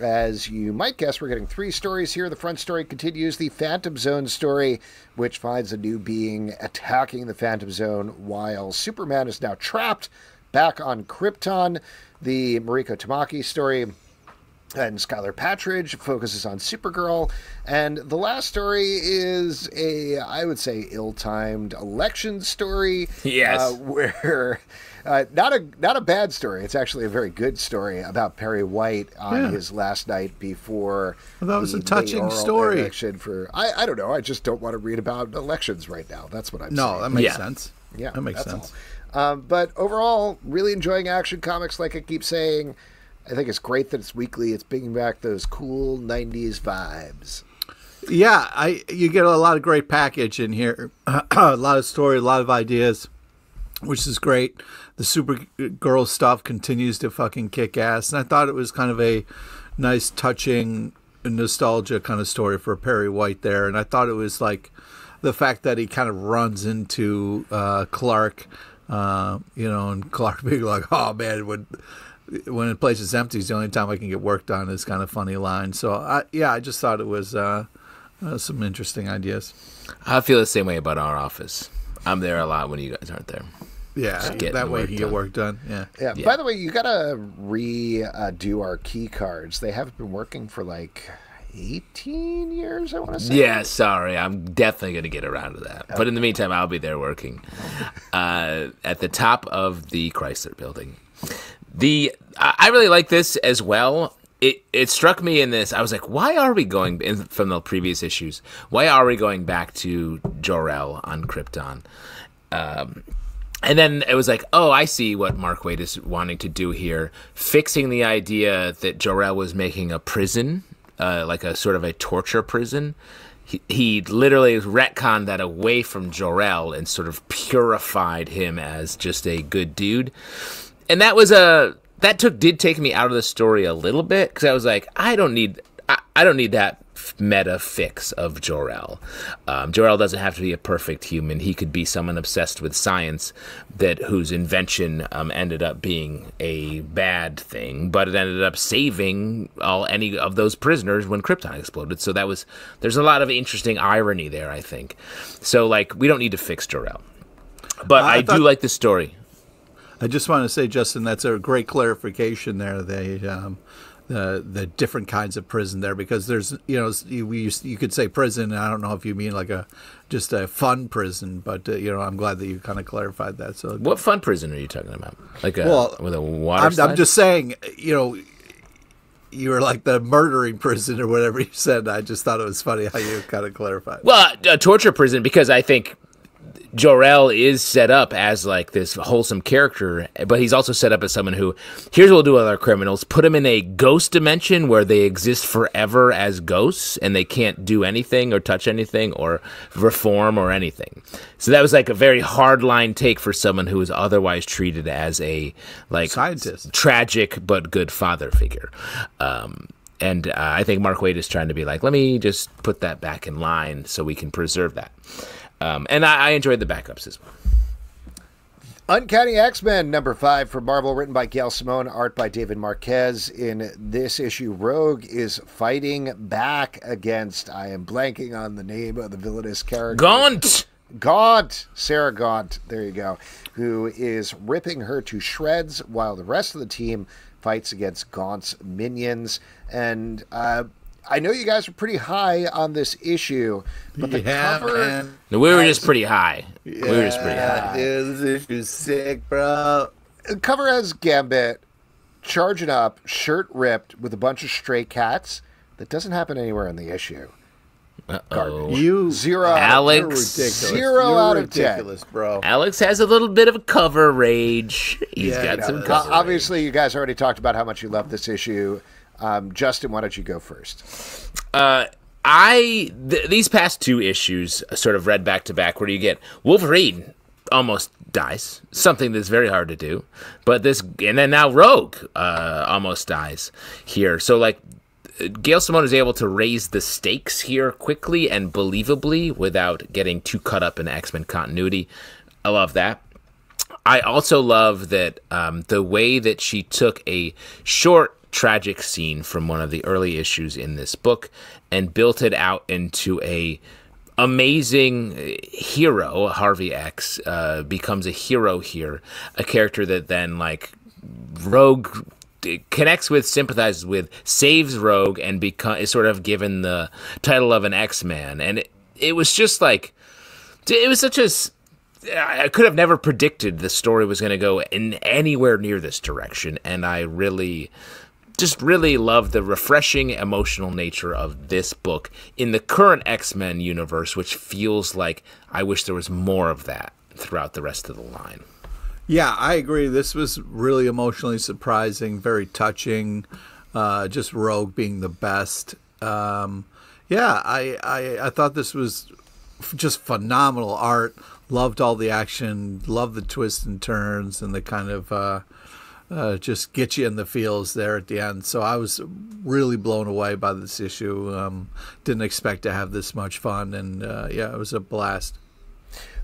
A: As you might guess, we're getting 3 stories here. The front story continues the Phantom Zone story, which finds a new being attacking the Phantom Zone while Superman is now trapped back on Krypton. The Mariko Tamaki story And Skylar Patridge focuses on Supergirl. And the last story is I would say, ill-timed election story.
B: Yes.
A: Where not a bad story. It's actually a very good story about Perry White on his last night before.
C: Well, that was a touching story.
A: Election for I don't know. I just don't want to read about elections right now. That's what I'm saying.
C: No, that makes sense.
A: Yeah,
C: that makes sense.
A: But overall, really enjoying Action Comics. Like I keep saying, I think it's great that it's weekly. It's bringing back those cool 90s vibes.
C: Yeah, you get a lot of great package in here. A lot of story, a lot of ideas, which is great. The Supergirl stuff continues to fucking kick ass. And I thought it was kind of a nice, touching, nostalgia kind of story for Perry White there. And I thought it was like the fact that he kind of runs into Clark, and Clark being like, oh, man, when the place is empty, it's the only time I can get work done is kind of funny line. So, I just thought it was some interesting ideas.
B: I feel the same way about our office. I'm there a lot when you guys aren't there.
C: Yeah, that way you can get work done. Yeah.
A: By the way, you got to redo our key cards. They haven't been working for like 18 years, I want to say. Yeah,
B: sorry. I'm definitely going to get around to that. Okay. But in the meantime, I'll be there working at the top of the Chrysler building. I really like this as well. It struck me in this. I was like, why are we going from the previous issues? Why are we going back to Jor-El on Krypton? And then it was like, oh, I see what Mark Waid is wanting to do here, fixing the idea that Jor-El was making a prison, like a sort of a torture prison. He literally retconned that away from Jor-El and sort of purified him as just a good dude. And did take me out of the story a little bit, because I was like, I don't need that meta fix of Jor-El. Jor-El doesn't have to be a perfect human. He could be someone obsessed with science whose invention ended up being a bad thing, but it ended up saving any of those prisoners when Krypton exploded. So there's a lot of interesting irony there, I think. So we don't need to fix Jor-El, but I do like the story.
C: I just want to say, Justin, that's a great clarification there. The different kinds of prison there, because there's, you could say prison, and I don't know if you mean just a fun prison, but I'm glad that you kind of clarified that. So,
B: what fun prison are you talking about? With a water slide?
C: I'm just saying, you were like the murdering prison or whatever you said. I just thought it was funny how you kind of clarified.
B: Well, a torture prison, because I think Jor-El is set up as this wholesome character, but he's also set up as someone who, here's what we'll do with our criminals, put them in a ghost dimension where they exist forever as ghosts and they can't do anything or touch anything or reform or anything. So that was a very hardline take for someone who is otherwise treated as a
C: scientist, tragic
B: but good father figure. And I think Mark Waid is trying to be let me just put that back in line so we can preserve that. And I enjoyed the backups as well.
A: Uncanny X-Men #5 for Marvel, written by Gail Simone, art by David Marquez. In this issue, Rogue is fighting back against, I am blanking on the name of the villainous character. Gaunt! Sarah Gaunt, there you go, who is ripping her to shreds while the rest of the team fights against Gaunt's minions. And I know you guys are pretty high on this issue, but the cover... Man.
B: No, we were just pretty high. Yeah, we were just pretty high.
C: Dude, this issue's sick, bro.
A: The cover has Gambit charging up, shirt ripped, with a bunch of stray cats. That doesn't happen anywhere in the issue.
B: Uh-oh.
A: Zero
B: Alex.
A: Zero out of 10.
C: Bro.
B: Alex has a little bit of a cover rage. He's got some cover
A: obviously,
B: rage.
A: You guys already talked about how much you love this issue. Justin, why don't you go first?
B: These past two issues sort of read back to back, where you get Wolverine almost dies, something that's very hard to do, and then now Rogue almost dies here. So Gail Simone is able to raise the stakes here quickly and believably without getting too caught up in X-Men continuity. I love that. I also love that the way that she took a short tragic scene from one of the early issues in this book and built it out into a amazing hero. Harvey X becomes a hero here, a character that then Rogue connects with, sympathizes with, saves Rogue, and is sort of given the title of an X-Man. And it was just like, it was such a, I could have never predicted the story was going to go in anywhere near this direction. And I really love the refreshing emotional nature of this book in the current X-Men universe, which feels like I wish there was more of that throughout the rest of the line.
C: Yeah, I agree. This was really emotionally surprising, very touching. Just Rogue being the best. I thought this was just phenomenal art. Loved all the action. Loved the twists and turns and the kind of just get you in the feels there at the end. So I was really blown away by this issue. Didn't expect to have this much fun, and it was a blast.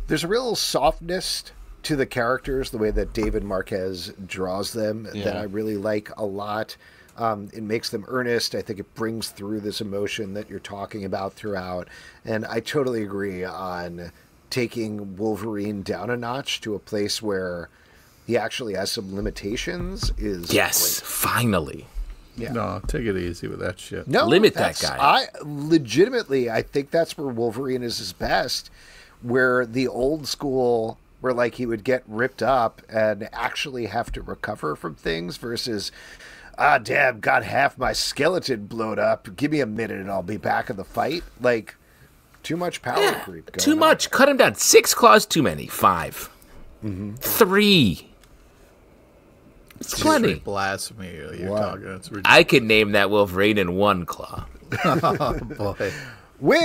A: There's a real softness to the characters, the way that David Marquez draws them, that I really like a lot. It makes them earnest. I think it brings through this emotion that you're talking about throughout. And I totally agree on taking Wolverine down a notch to a place where he actually has some limitations. Great.
B: Finally.
A: Yeah.
C: No, take it easy with that shit.
B: No, limit that guy.
A: I think that's where Wolverine is his best, where the old school, where like he would get ripped up and actually have to recover from things versus, damn, got half my skeleton blown up. Give me a minute and I'll be back in the fight. Like, too much power creep.
B: Too much. On. Cut him down. 6 claws too many. 5. 3. It's plenty.
C: Blasphemy. You're talking. It's ridiculous.
B: I could name that Wolverine in 1 claw.
C: Oh, boy.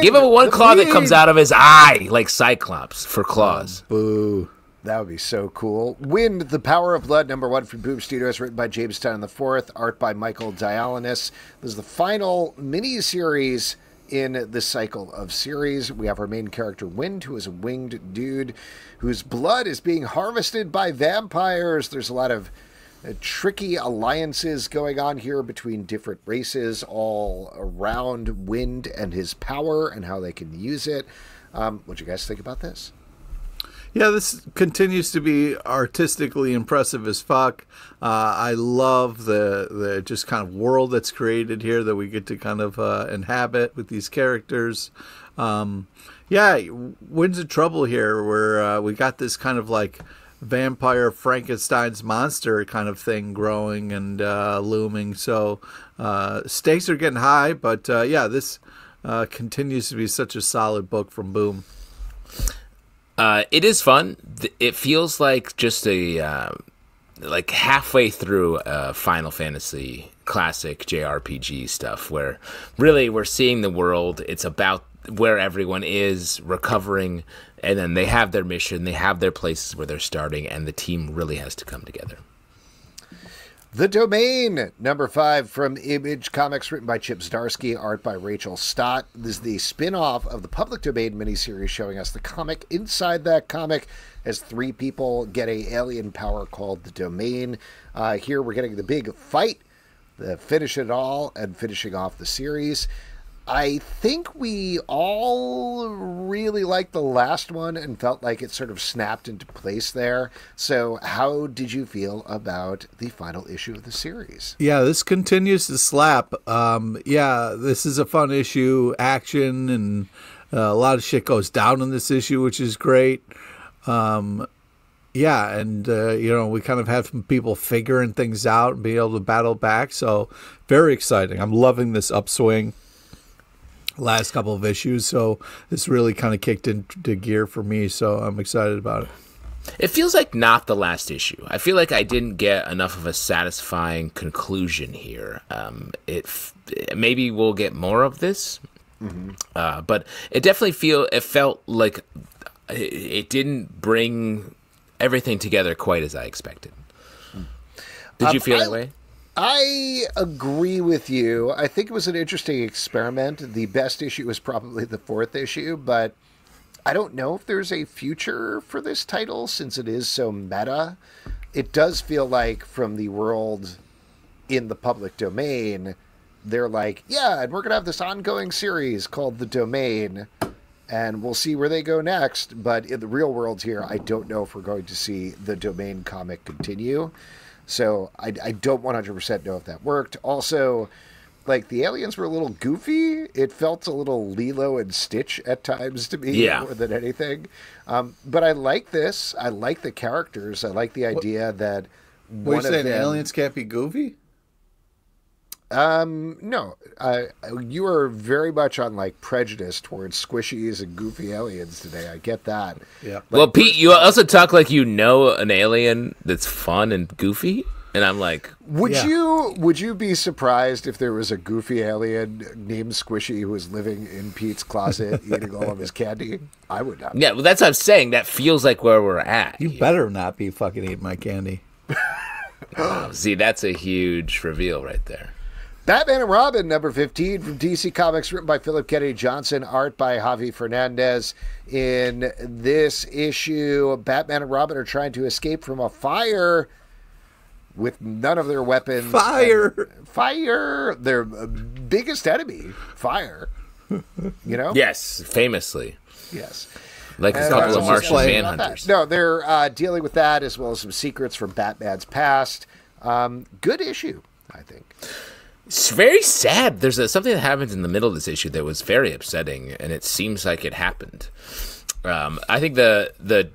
B: Give him 1 claw that comes out of his eye, like Cyclops, for claws.
C: Boo.
A: That would be so cool. Wind, The Power of Blood, #1 from Boom Studios, written by James Tynion IV, art by Michael Dialynis. This is the final mini-series in this cycle of series. We have our main character, Wind, who is a winged dude whose blood is being harvested by vampires. There's a lot of tricky alliances going on here between different races all around Wind and his power and how they can use it. What do you guys think about this?
C: Yeah, this continues to be artistically impressive as fuck. I love the just kind of world that's created here that we get to kind of inhabit with these characters. Wind's in trouble here where we got this kind of like vampire Frankenstein's monster kind of thing growing and looming. So stakes are getting high, but this continues to be such a solid book from Boom.
B: It is fun. It feels like just a like halfway through Final Fantasy classic JRPG stuff, where really we're seeing the world. It's about where everyone is recovering, and then they have their mission, they have their places where they're starting, and the team really has to come together.
A: The Domain, #5 from Image Comics, written by Chip Zdarsky, art by Rachel Stott. This is the spin-off of the Public Domain miniseries, showing us the comic inside that comic as 3 people get a alien power called the Domain. Here we're getting the big fight, the finish it all, and finishing off the series. I think we all really liked the last one and felt like it sort of snapped into place there. So how did you feel about the final issue of the series?
C: Yeah, this continues to slap. This is a fun issue, action, and a lot of shit goes down in this issue, which is great. We kind of have some people figuring things out and being able to battle back. So very exciting. I'm loving this upswing. Last couple of issues, so this really kind of kicked into gear for me, so I'm excited about it.
B: It feels like not the last issue. I feel like I didn't get enough of a satisfying conclusion here. Maybe we'll get more of this, but it definitely felt like it didn't bring everything together quite as I expected. Did you feel that way?
A: I agree with you. I think it was an interesting experiment. The best issue was probably the 4th issue, but I don't know if there's a future for this title since it is so meta. It does feel like from the world in the public domain, they're like, yeah, and we're going to have this ongoing series called The Domain, and we'll see where they go next. But in the real world here, I don't know if we're going to see the Domain comic continue. So I don't 100% know if that worked. Also, like, the aliens were a little goofy. It felt a little Lilo and Stitch at times to me more than anything. But I like this. I like the characters. I like the idea that
C: What, you saying aliens can't be goofy?
A: No. You are very much on, like, prejudice towards squishies and goofy aliens today. I get that.
C: Yeah.
B: Like, well, Pete, you also talk like you know an alien that's fun and goofy. And I'm like,
A: would you be surprised if there was a goofy alien named Squishy who was living in Pete's closet eating all of his candy? I would not.
B: Yeah, well, that's what I'm saying. That feels like where we're at.
C: You better not be fucking eating my candy.
B: Oh, see, that's a huge reveal right there.
A: Batman and Robin, number 15 from DC Comics, written by Philip Kennedy Johnson, art by Javi Fernandez. In this issue, Batman and Robin are trying to escape from a fire with none of their weapons. Fire! Their biggest enemy, fire. You know?
B: Yes, famously.
A: Yes.
B: Like a couple of Martian manhunters.
A: No, they're dealing with that as well as some secrets from Batman's past. Good issue, I think.
B: It's very sad. There's something that happens in the middle of this issue that was very upsetting, and it seems like it happened. I think the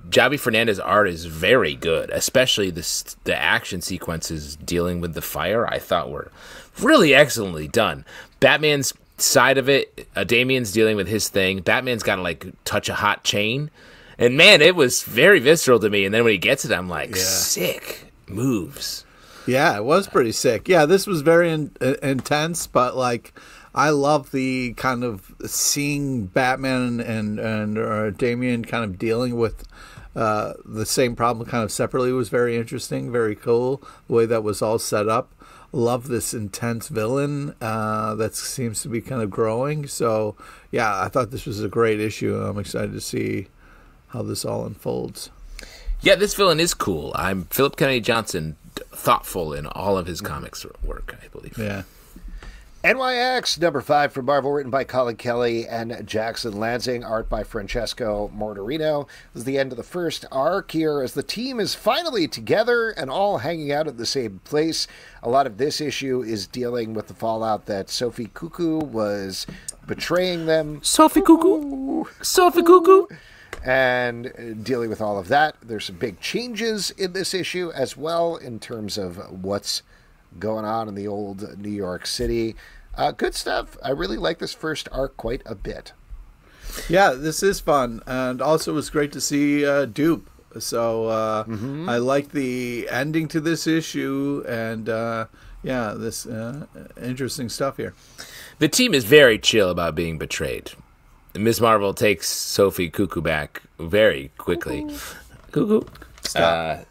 B: Javi Fernandez art is very good, especially the action sequences dealing with the fire. I thought were really excellently done. Batman's side of it, Damian's dealing with his thing. Batman's got to like touch a hot chain, and man, it was very visceral to me. And then when he gets it, I'm like, sick moves.
C: Yeah, it was pretty sick. Yeah, this was very intense, but like, I love the kind of seeing Batman and Damian kind of dealing with the same problem kind of separately was very interesting, very cool. The way that was all set up. Love this intense villain that seems to be kind of growing. So, yeah, I thought this was a great issue. I'm excited to see how this all unfolds.
B: Yeah, this villain is cool. I'm Philip Kennedy Johnson, thoughtful in all of his comics work, I believe.
C: Yeah.
A: NYX, number 5 from Marvel, written by Colin Kelly and Jackson Lansing, art by Francesco Mortarino. This is the end of the first arc here as the team is finally together and all hanging out at the same place. A lot of this issue is dealing with the fallout that Sophie Cuckoo was betraying them.
B: Sophie Cuckoo! Sophie Cuckoo!
A: And dealing with all of that. There's some big changes in this issue as well in terms of what's going on in the old New York City. Good stuff. I really like this first arc quite a bit.
C: Yeah, this is fun. And also it was great to see Dupe. So I like the ending to this issue. And this interesting stuff here.
B: The team is very chill about being betrayed. Ms. Marvel takes Sophie Cuckoo back very quickly. Cuckoo.
C: Stop.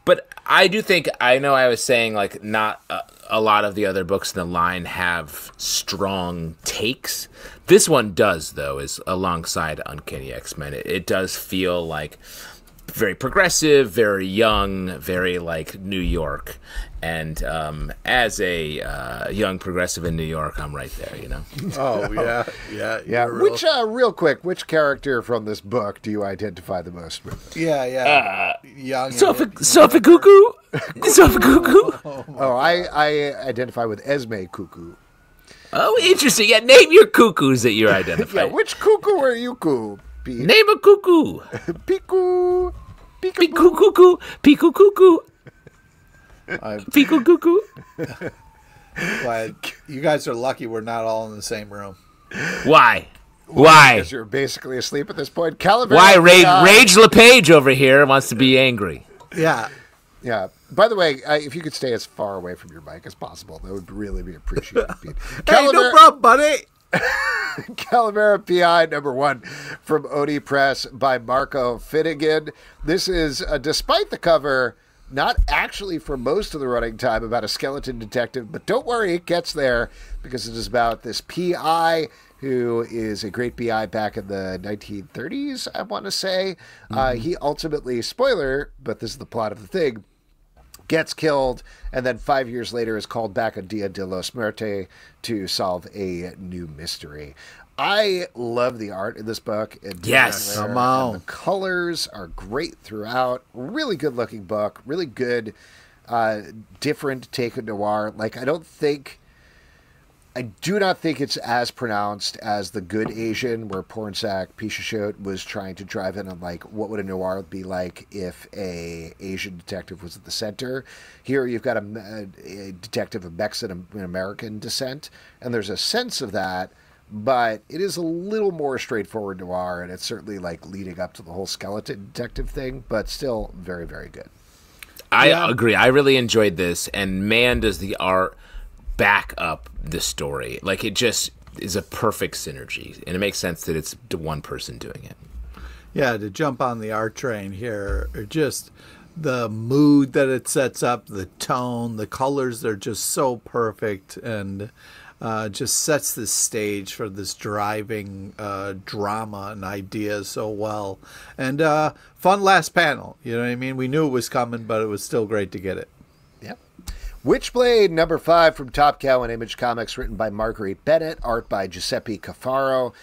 B: But I do think, I know I was saying, like, not a lot of the other books in the line have strong takes. This one does, though, is alongside Uncanny X-Men. It does feel like very progressive, very young, very, like, New York. And as a young progressive in New York, I'm right there, you know?
C: Oh, yeah.
A: Which, real quick, which character from this book do you identify the most with?
C: Yeah. Young.
B: Sophie Cuckoo? Sophie Cuckoo?
A: Oh, I identify with Esme Cuckoo.
B: Oh, interesting. Yeah, name your cuckoos that you're identifying.
A: Yeah, which cuckoo are you, Pete?
B: Name a cuckoo.
A: Piku.
B: Piku cuckoo. Piku cuckoo. Piku cuckoo.
C: Like, you guys are lucky we're not all in the same room.
B: Why?
A: Because you're basically asleep at this point. Calavera.
B: Why? Rage LePage over here wants to be angry.
C: Yeah.
A: Yeah. By the way, if you could stay as far away from your mic as possible, that would really be appreciated, Pete.
C: Hey, no problem, buddy.
A: Calavera PI number 1 from Oni Press by Marco Finnegan. This is, despite the cover, not actually for most of the running time about a skeleton detective, but don't worry, it gets there because it is about this PI who is a great PI back in the 1930s, I want to say. He ultimately, spoiler, but this is the plot of the thing, gets killed, and then 5 years later is called back on Dia de los Muertos to solve a new mystery. I love the art in this book.
B: Yes,
C: come on.
A: The colors are great throughout. Really good looking book. Really good different take on noir. Like, I do not think it's as pronounced as The Good Asian, where Pornsak Pichashot was trying to drive in on, like, what would a noir be like if a Asian detective was at the center. Here you've got a detective of Mexican and American descent, and there's a sense of that, but it is a little more straightforward noir, and it's certainly, like, leading up to the whole skeleton detective thing, but still very, very good.
B: I agree. I really enjoyed this, and man, does the art back up the story. Like, it just is a perfect synergy, and it makes sense that it's one person doing it.
C: Yeah, to jump on the art train here, just the mood that it sets up, the tone, the colors, they're just so perfect, and just sets the stage for this driving drama and idea so well. And fun last panel, you know what I mean? We knew it was coming, but it was still great to get it.
A: Yep. Witchblade number 5 from Top Cow and Image Comics, written by Marguerite Bennett, art by Giuseppe Cafaro.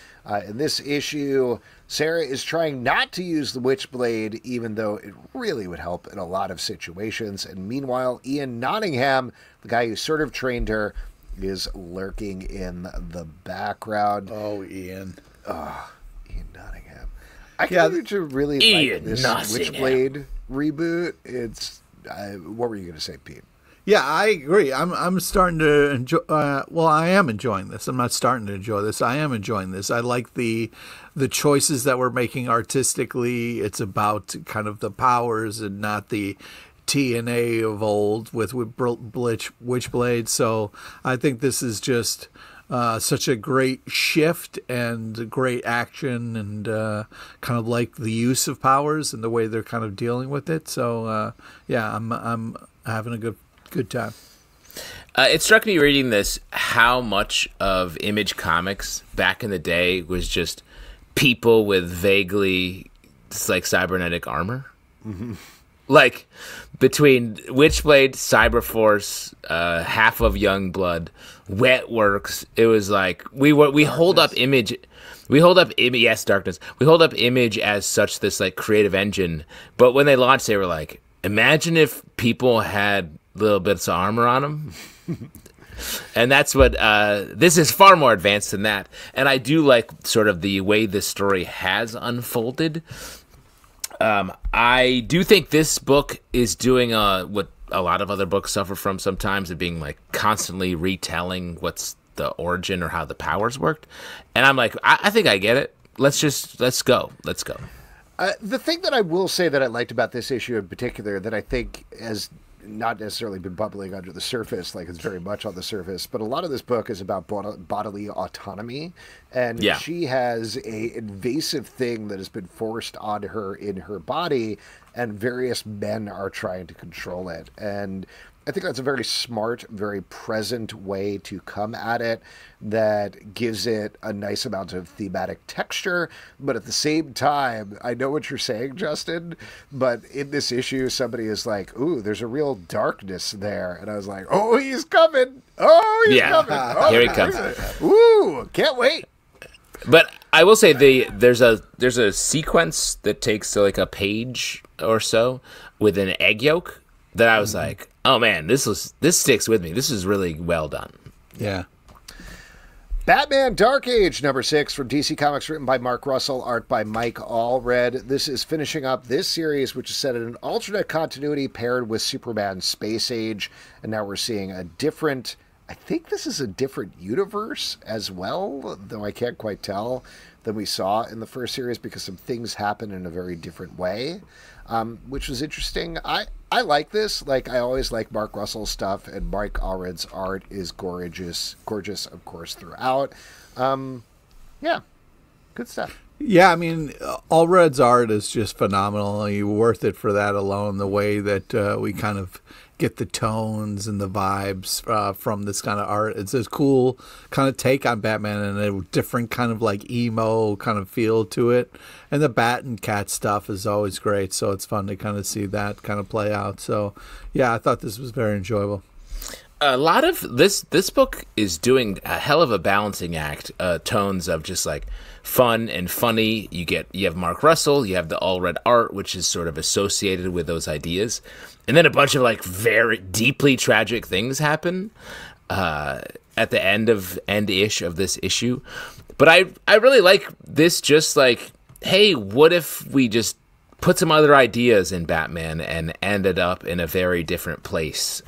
A: In this issue, Sarah is trying not to use the Witchblade, even though it really would help in a lot of situations. And meanwhile, Ian Nottingham, the guy who sort of trained her, is lurking in the background.
C: Oh, Ian.
A: Oh, Ian Nottingham. I continue to really like this Witchblade reboot. It's what were you going to say, Pete?
C: Yeah, I agree. I'm starting to enjoy. Well, I am enjoying this. I'm not starting to enjoy this. I am enjoying this. I like the choices that we're making artistically. It's about kind of the powers and not the TNA of old with Witchblade. So I think this is just such a great shift and great action, and kind of like the use of powers and the way they're kind of dealing with it. So yeah, I'm having a good time.
B: It struck me reading this how much of Image Comics back in the day was just people with vaguely like cybernetic armor. Mm-hmm. Like between Witchblade, Cyberforce, half of Youngblood, Wetworks, it was like we hold up Image. We hold up yes, Darkness. We hold up Image as such this like creative engine, but when they launched, they were like, imagine if people had little bits of armor on them. And that's what this is, far more advanced than that. And I do like sort of the way this story has unfolded. I do think this book is doing what a lot of other books suffer from sometimes, of being like constantly retelling what's the origin or how the powers worked. And I'm like, I think I get it. Let's go.
A: The thing that I will say that I liked about this issue in particular, that I think has not necessarily been bubbling under the surface, like it's very much on the surface, but a lot of this book is about bodily autonomy, and she has a invasive thing that has been forced on her in her body, and various men are trying to control it. And I think that's a very smart, very present way to come at it that gives it a nice amount of thematic texture. But at the same time, I know what you're saying, Justin, but in this issue, somebody is like, ooh, there's a real darkness there. And I was like, oh, he's coming. Oh, he's coming. Oh,
B: here he comes.
A: Ooh, can't wait.
B: But I will say there's a sequence that takes like a page or so with an egg yolk that I was like, oh man, this sticks with me. This is really well done.
C: Yeah.
A: Batman Dark Age number 6 from DC Comics, written by Mark Russell, art by Mike Allred. This is finishing up this series, which is set in an alternate continuity paired with Superman Space Age, and now we're seeing a different, I think this is a different universe as well, though I can't quite tell, than we saw in the first series, because some things happen in a very different way, which was interesting. I like this. Like, I always like Mark Russell's stuff, and Mike Allred's art is gorgeous, of course, throughout. Yeah, good stuff.
C: Yeah, I mean, Allred's art is just phenomenal. You're worth it for that alone, the way that we kind of get the tones and the vibes from this kind of art. It's a cool kind of take on Batman, and a different kind of like emo kind of feel to it. And the Bat and Cat stuff is always great, so it's fun to kind of see that kind of play out. So, yeah, I thought this was very enjoyable.
B: A lot of this book is doing a hell of a balancing act, tones of just like fun and funny. You have Mark Russell, you have the all red art, which is sort of associated with those ideas, and then a bunch of like very deeply tragic things happen at the end-ish of this issue. But I really like this. Just like, hey, what if we just put some other ideas in Batman and ended up in a very different place.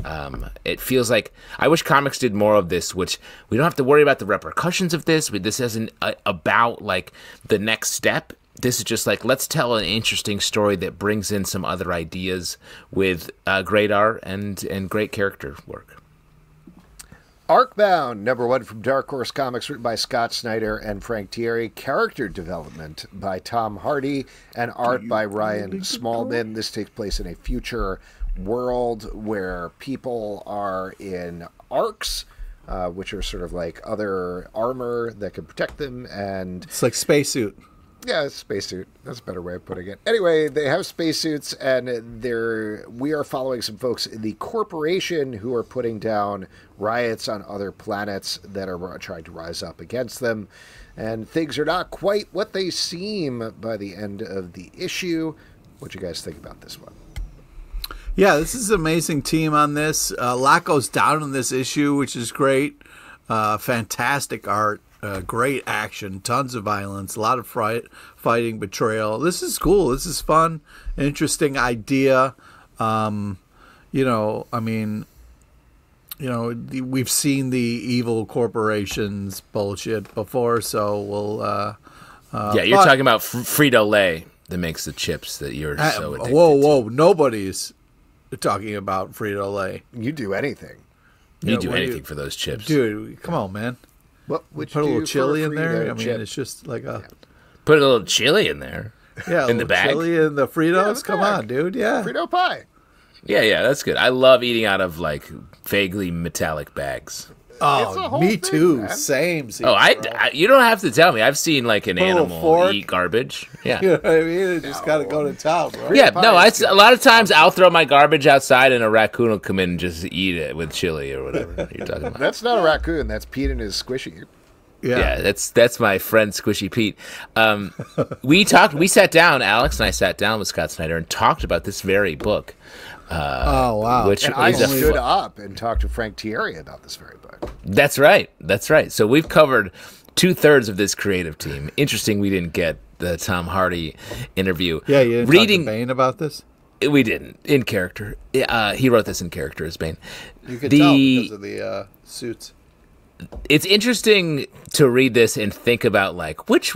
B: It feels like I wish comics did more of this, which we don't have to worry about the repercussions of this. This isn't about like the next step. This is just like, let's tell an interesting story that brings in some other ideas with great art and great character work.
A: Arcbound, #1 from Dark Horse Comics, written by Scott Snyder and Frank Thierry. Character development by Tom Hardy and art by Ryan Smallman. This takes place in a future world where people are in arcs, which are sort of like other armor that can protect them. And
C: it's like spacesuit.
A: Yeah, it's spacesuit. That's a better way of putting it. Anyway, they have spacesuits, and we are following some folks in the corporation who are putting down riots on other planets that are trying to rise up against them. And things are not quite what they seem by the end of the issue. What do you guys think about this one?
C: Yeah, this is an amazing team on this. A lot goes down in this issue, which is great. Fantastic art. Great action, tons of violence, a lot of fighting, betrayal. This is cool. This is fun, interesting idea. We've seen the evil corporations bullshit before, so we'll.
B: You're talking about Frito-Lay that makes the chips that you're so addicted
C: whoa! Nobody's talking about Frito-Lay.
A: You do anything.
B: You do anything for those chips,
C: dude. Come on, man.
A: What would
C: put a little chili in there? I mean,
A: chip?
C: it's just like a...
B: Put a little chili in there.
C: Yeah,
B: in the bag.
C: Chili in the Fritos? Come on, dude. Yeah.
A: Frito pie.
B: Yeah, that's good. I love eating out of, like, vaguely metallic bags.
C: Oh, me too.
A: Man.
C: Same.
B: You don't have to tell me. I've seen, like, an animal eat garbage. Yeah.
C: You know what I mean? You just got to go to town, bro.
B: Yeah, no, a lot of times I'll throw my garbage outside and a raccoon will come in and just eat it with chili or whatever you're talking about.
A: That's not a raccoon. That's Pete and his squishy.
B: Yeah, that's my friend Squishy Pete. We sat down, Alex and I sat down with Scott Snyder and talked about this very book.
C: Oh, wow.
A: And I stood up and talked to Frank Thierry about this very book.
B: That's right. So we've covered 2/3 of this creative team. Interesting we didn't get the Tom Hardy interview.
C: Yeah, you didn't talk to Bane about this?
B: We didn't, in character. He wrote this in character as Bane.
C: You could tell because of the suits.
B: It's interesting to read this and think about, like, which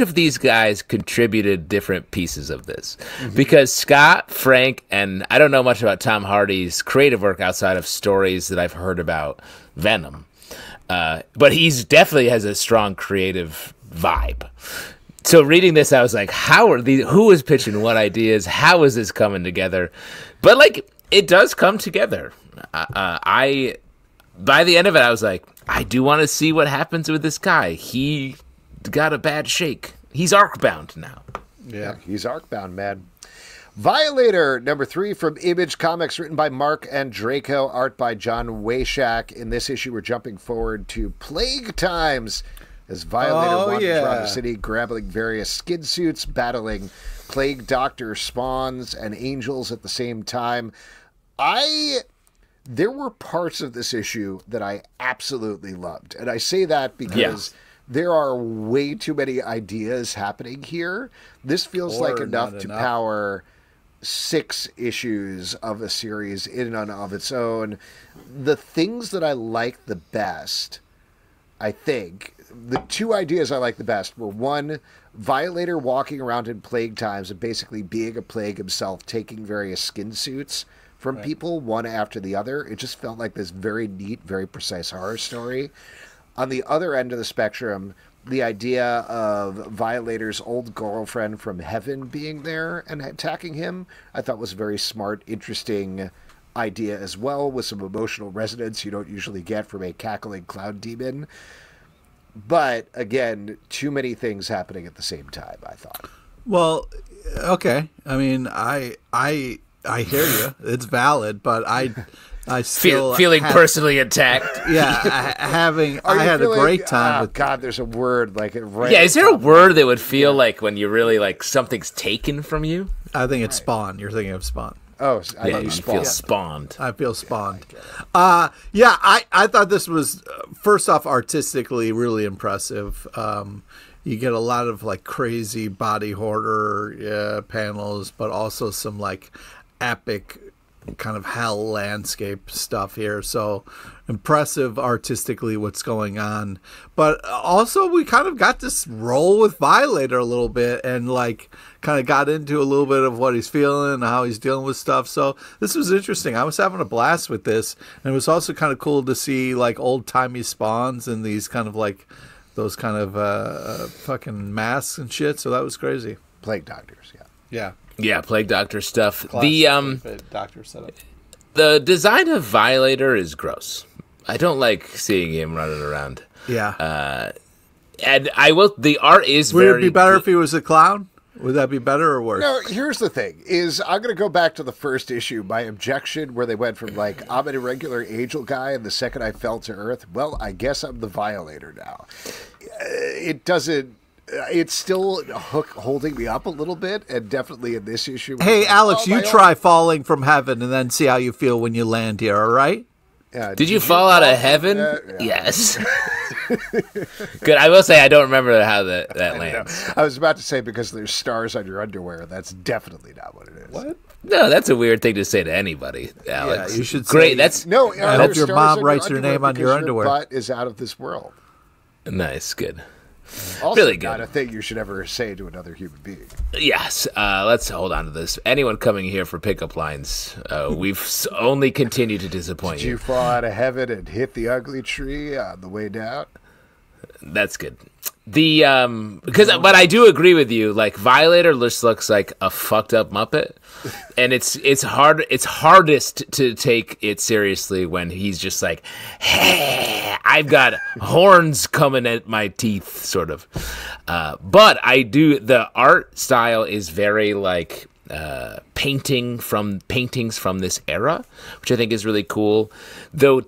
B: of these guys contributed different pieces of this. Mm-hmm. Because Scott, Frank, and I don't know much about Tom Hardy's creative work outside of stories that I've heard about Venom. But he's definitely has a strong creative vibe. So reading this, I was like, who is pitching what ideas? How is this coming together? But, like, it does come together. By the end of it, I was like, I do want to see what happens with this guy. He got a bad shake. He's Arcbound now.
A: Yeah, he's Arcbound, man. Violator, #3 from Image Comics, written by Mark and Draco, art by John Wayshak. In this issue, we're jumping forward to Plague Times as Violator wanders around the city, grabbing various skin suits, battling plague doctor spawns and angels at the same time. There were parts of this issue that I absolutely loved. And I say that because there are way too many ideas happening here. This feels like enough to power 6 issues of a series in and of its own. The things that I like the best, I think, the 2 ideas I like the best were, 1, Violator walking around in Plague Times and basically being a plague himself, taking various skin suits from people one after the other. It just felt like this very neat, very precise horror story. On the other end of the spectrum, the idea of Violator's old girlfriend from heaven being there and attacking him, I thought was a very smart, interesting idea as well, with some emotional resonance you don't usually get from a cackling cloud demon. But again, too many things happening at the same time, I thought.
C: Well, okay. I mean, I hear you. It's valid, but I still
B: feeling personally attacked.
C: Yeah, I had a great time with.
A: God, there's a word like it. Right
B: Yeah, is there a word that would feel like when you really like something's taken from you?
C: I think it's Spawn. You're thinking of Spawn.
A: Oh,
B: Yeah, you feel spawned.
C: I feel spawned. Yeah, I thought this was first off artistically really impressive. You get a lot of like crazy body horror panels, but also some like epic kind of hell landscape stuff here. So impressive artistically what's going on. But also we kind of got to roll with Violator a little bit and like kind of got into a little bit of what he's feeling and how he's dealing with stuff. So this was interesting. I was having a blast with this. And it was also kind of cool to see like old timey spawns and these kind of like those kind of fucking masks and shit. So that was crazy.
A: Plague Doctors, yeah.
C: Yeah.
B: Yeah, Plague Doctor stuff.
C: Classic doctor setup.
B: The design of Violator is gross. I don't like seeing him running around.
C: Yeah.
B: And I will. The art is
C: Would
B: very.
C: it be better if he was a clown? Would that be better or worse?
A: No, here's the thing, is I'm going to go back to the first issue, my objection, where they went from, like, I'm an irregular angel guy, and the second I fell to Earth, well, I guess I'm the Violator now. It doesn't... It's still holding me up a little bit, and definitely in this issue.
C: Hey, Alex, you try falling from heaven and then see how you feel when you land here, all right?
A: Yeah,
B: did you fall out of heaven?
A: Yeah.
B: Yes. Good. I will say I don't remember how that lands.
A: I was about to say because there's stars on your underwear. That's definitely not what it is.
C: What?
B: No, that's a weird thing to say to anybody, Alex.
C: Yeah, you should
B: Great.
C: say,
B: That's
A: No,
C: I hope your mom writes your name on your underwear.
A: Your butt is out of this world.
B: nice. Good.
A: Also,
B: Really
A: not
B: good.
A: a thing you should ever say to another human being.
B: Yes. Let's hold on to this. Anyone coming here for pickup lines, we've only continued to disappoint
A: Did you fall out of heaven and hit the ugly tree on the way down?
B: That's good. But I do agree with you. Like Violator just looks like a fucked up Muppet, and it's hardest to take it seriously when he's just like, hey, I've got horns coming at my teeth, sort of. But the art style is very like paintings from this era, which I think is really cool. Though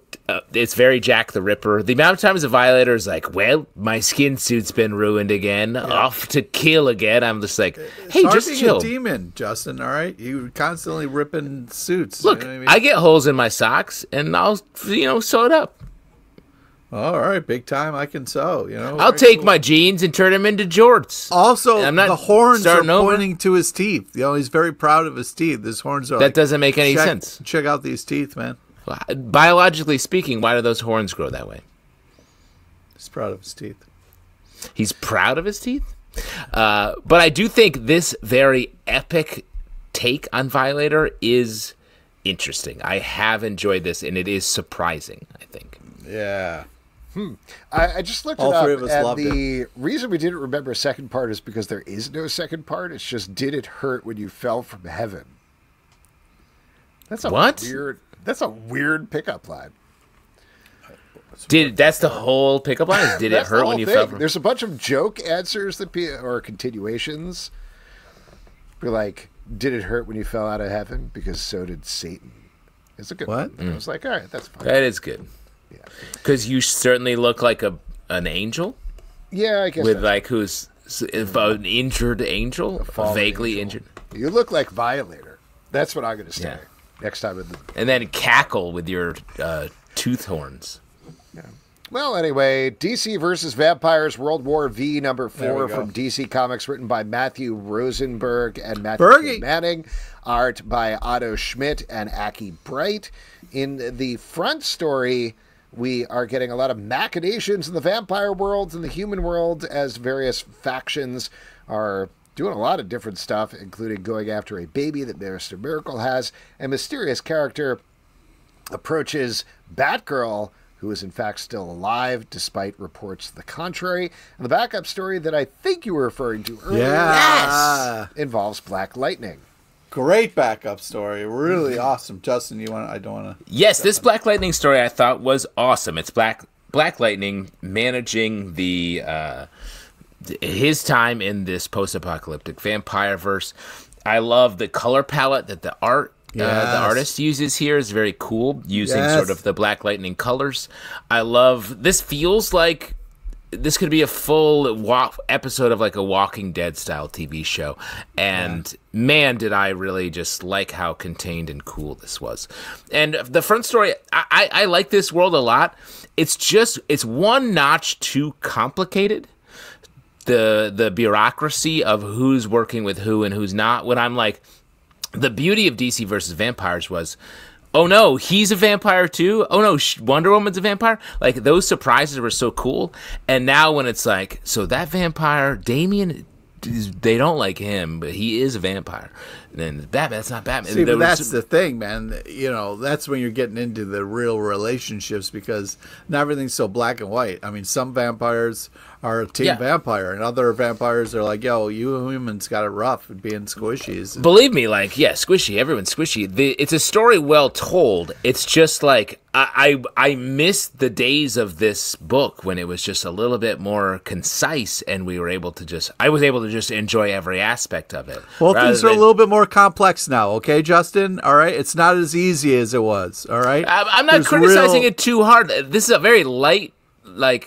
B: it's very Jack the Ripper. The amount of times a Violator is like, well, my skin suit's been ruined again, off to kill again. I'm just like, hey, just chill.
C: A demon, Justin. All right, you constantly ripping suits.
B: Look,
C: you know what I mean?
B: I get holes in my socks, and I'll sew it up.
C: All right, big time. I can sew.
B: I'll take my jeans and turn them into jorts.
C: Also,
B: I'm not
C: the horns are
B: starting over.
C: pointing to his teeth. He's very proud of his teeth. His horns are.
B: That doesn't make any sense.
C: Check out these teeth, man.
B: Biologically speaking, why do those horns grow that way?
C: He's proud of his teeth.
B: He's proud of his teeth? But I do think this very epic take on Violator is interesting. I have enjoyed this, and it is surprising, I think.
C: Yeah.
A: I just looked
C: All
A: it up,
C: three of us
A: and
C: loved
A: the reason we didn't remember a second part is because there is no second part. It's just, did it hurt when you fell from heaven? That's a
B: What?
A: weird. That's a weird pickup line.
B: That's the whole pickup line? Did it
A: That's the
B: hurt
A: whole
B: when you
A: thing.
B: fell from...
A: There's a bunch of joke answers or continuations. We're like, did it hurt when you fell out of heaven? Because so did Satan. It's a good one. I was like, all right, that's fine.
B: That is good.
A: Yeah.
B: Because you certainly look like an angel.
A: Yeah, I guess.
B: With like who's an injured angel,
A: fallen
B: vaguely
A: angel.
B: injured.
A: You look like Violator. That's what I'm going to say
B: Yeah.
A: next time.
B: And then cackle with your tooth horns.
A: Yeah. Well, anyway, DC versus Vampires World War V #4 from DC Comics, written by Matthew Rosenberg and Matthew K. Manning. Art by Otto Schmidt and Aki Bright. In the front story, we are getting a lot of machinations in the vampire world and the human world as various factions are doing a lot of different stuff, including going after a baby that Mr. Miracle has. A mysterious character approaches Batgirl, who is in fact still alive, despite reports to the contrary. And the backup story that I think you were referring to earlier involves Black Lightning.
C: Great backup story. Really awesome. Justin, I don't want to...
B: Yes, this Black Lightning story I thought was awesome. It's Black Lightning managing his time in this post-apocalyptic vampire verse. I love the color palette that the art the artist uses here is very cool, using sort of the Black Lightning colors. I love this. Feels like this could be a full episode of like a Walking Dead style TV show. And man, did I really just like how contained and cool this was. And the front story, I like this world a lot. It's one notch too complicated. The bureaucracy of who's working with who and who's not. When I'm like, the beauty of DC versus vampires was, oh no, he's a vampire too. Oh no, Wonder Woman's a vampire. Like, those surprises were so cool. And now when it's like, so that vampire, Damian, they don't like him, but he is a vampire. And then Batman, that's not Batman.
C: See, but that's the thing, man. You know, that's when you're getting into the real relationships, because not everything's so black and white. I mean, some vampires are a team vampire, and other vampires are like, yo, you humans got it rough and being squishy.
B: Believe me, like, squishy. Everyone's squishy. It's a story well told. It's just like, I miss the days of this book when it was just a little bit more concise, and I was able to just enjoy every aspect of it.
C: Well, things are a little bit more complex now, okay, Justin? All right? It's not as easy as it was, all right?
B: I'm not criticizing it too hard. This is a very light,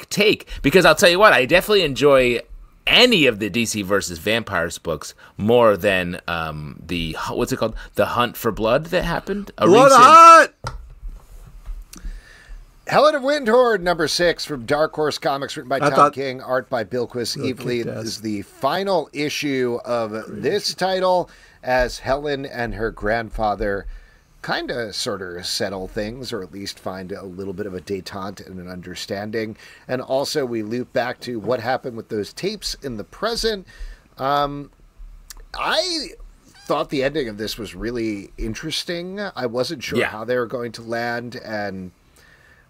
B: take, because I'll tell you what, I definitely enjoy any of the DC versus Vampires books more than what's it called? The Hunt for Blood that happened?
C: Blood Hunt!
A: Helen of Windhorn, number 6 from Dark Horse Comics, written by Tom King, art by Bilquis Evely. This is the final issue of this title, as Helen and her grandfather kind of sort of settle things, or at least find a little bit of a détente and an understanding. And also we loop back to what happened with those tapes in the present. I thought the ending of this was really interesting. I wasn't sure how they were going to land, and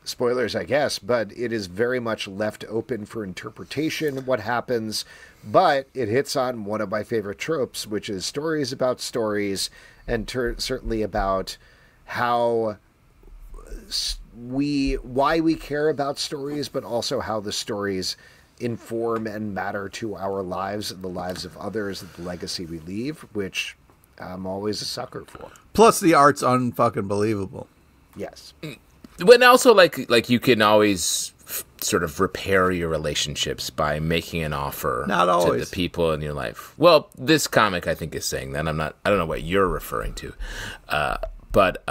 A: spoilers, I guess, but it is very much left open for interpretation what happens. But it hits on one of my favorite tropes, which is stories about stories, and certainly about how why we care about stories, but also how the stories inform and matter to our lives and the lives of others, the legacy we leave, which I'm always a sucker for.
C: Plus, the art's unfucking believable.
A: Yes.
B: But also, like you can always sort of repair your relationships by making an offer to the people in your life. Well, this comic, I think, is saying that. I don't know what you're referring to. But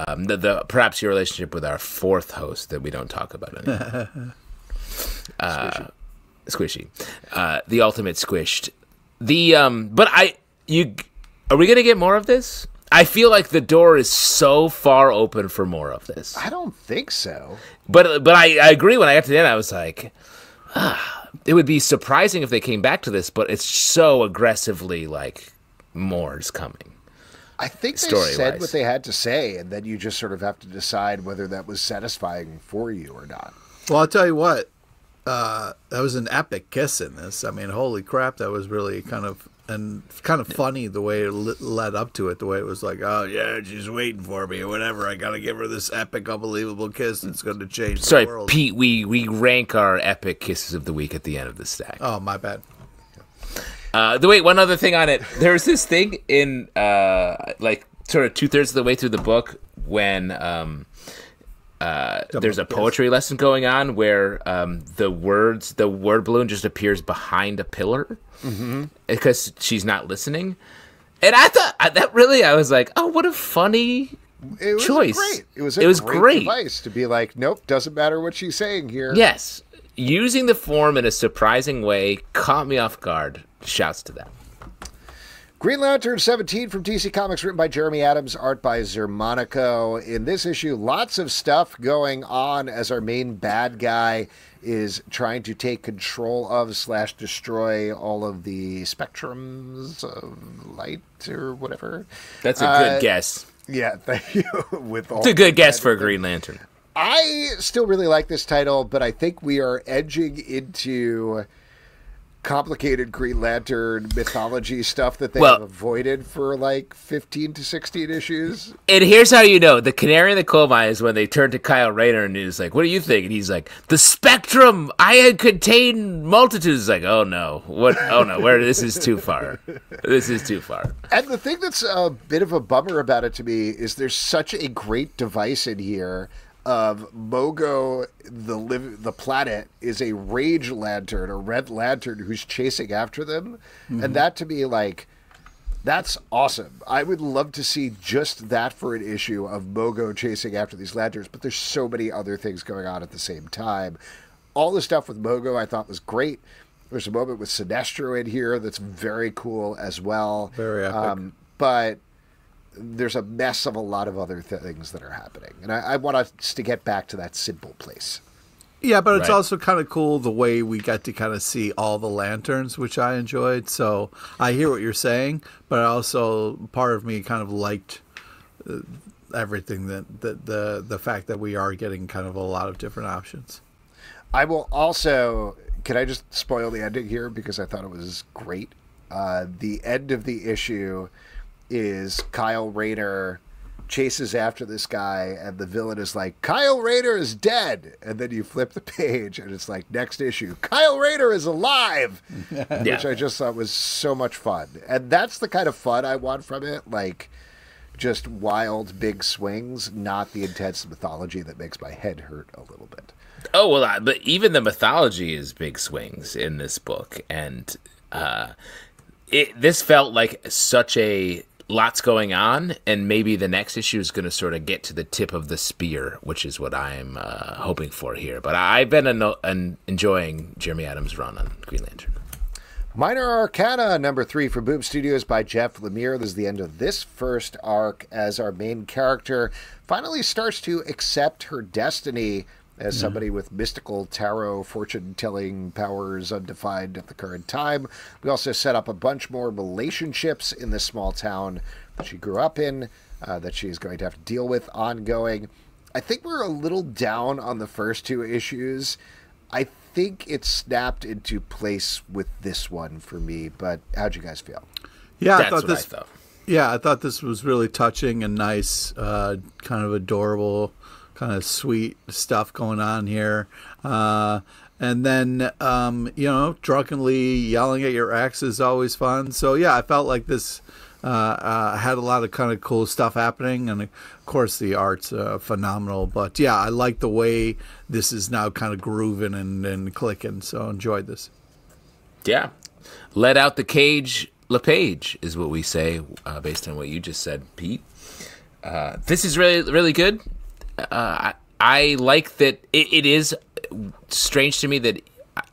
B: perhaps your relationship with our fourth host that we don't talk about anymore. Squishy. The ultimate squished. Are we going to get more of this? I feel like the door is so far open for more of this.
A: I don't think so.
B: But I agree. When I got to the end, I was like, it would be surprising if they came back to this, but it's so aggressively like more is coming.
A: I think they said what they had to say, and then you just sort of have to decide whether that was satisfying for you or not.
C: Well, I'll tell you what, that was an epic kiss in this. I mean, holy crap, that was really kind of funny the way it led up to it, the way it was like, oh yeah, she's waiting for me or whatever. I gotta give her this epic, unbelievable kiss. It's going to change the world.
B: Pete, we rank our epic kisses of the week at the end of the stack.
C: Oh, my bad.
B: Wait, one other thing on it. There's this thing in like sort of 2/3 of the way through the book when there's a poetry lesson going on where the word balloon just appears behind a pillar because she's not listening. And I thought that really, I was like, oh, what a funny choice.
A: Great. It was great device to be like, nope, doesn't matter what she's saying here.
B: Yes. Using the form in a surprising way caught me off guard. Shouts to them.
A: Green Lantern 17 from DC Comics, written by Jeremy Adams, art by Zermanico. In this issue, lots of stuff going on as our main bad guy is trying to take control of / destroy all of the spectrums of light or whatever.
B: That's a good guess.
A: Yeah, thank you.
B: It's a good guess for a Green Lantern.
A: I still really like this title, but I think we are edging into complicated Green Lantern mythology stuff that they have avoided for like 15 to 16 issues.
B: And here's how you know the canary in the coal mine is when they turn to Kyle Rayner and he's like, "What do you think?" And he's like, "The spectrum. I had contained multitudes." It's like, "Oh no, what? Oh no, where? This is too far. This is too far."
A: And the thing that's a bit of a bummer about it to me is there's such a great device in here. Of Mogo, the planet, is a rage lantern, a red lantern who's chasing after them. Mm-hmm. And that to me, like, that's awesome. I would love to see just that for an issue of Mogo chasing after these lanterns, but there's so many other things going on at the same time. All the stuff with Mogo I thought was great. There's a moment with Sinestro in here that's very cool as well.
C: Very epic.
A: But there's a mess of a lot of other things that are happening. And I want us to get back to that simple place.
C: Yeah, but it's also kind of cool the way we got to kind of see all the lanterns, which I enjoyed. So I hear what you're saying, but also part of me kind of liked everything that the fact that we are getting kind of a lot of different options.
A: I will also, can I just spoil the ending here because I thought it was great? The end of the issue is Kyle Rayner chases after this guy and the villain is like, "Kyle Rayner is dead," and then you flip the page and it's like, next issue, "Kyle Rayner is alive." Which I just thought was so much fun. And that's the kind of fun I want from it, like just wild big swings, not the intense mythology that makes my head hurt a little bit.
B: Oh well, but even the mythology is big swings in this book, and this felt like such a lots going on, and maybe the next issue is going to sort of get to the tip of the spear, which is what I'm hoping for here. But I've been enjoying Jeremy Adams' run on Green Lantern.
A: Minor Arcana, number 3 for Boom Studios by Jeff Lemire. This is the end of this first arc as our main character finally starts to accept her destiny as somebody with mystical tarot fortune-telling powers undefined at the current time. We also set up a bunch more relationships in this small town that she grew up in, that she's going to have to deal with ongoing. I think we're a little down on the first 2 issues. I think it snapped into place with this one for me, but how'd you guys feel?
C: Yeah,
B: I thought.
C: Yeah, I thought this was really touching and nice, kind of adorable, kind of sweet stuff going on here. And then, drunkenly yelling at your ex is always fun. So, yeah, I felt like this had a lot of kind of cool stuff happening. And, of course, the art's phenomenal. But, yeah, I like the way this is now kind of grooving and clicking. So, enjoyed this.
B: Yeah. Let out the cage, LePage, is what we say, based on what you just said, Pete. This is really, really good. I like that it is strange to me that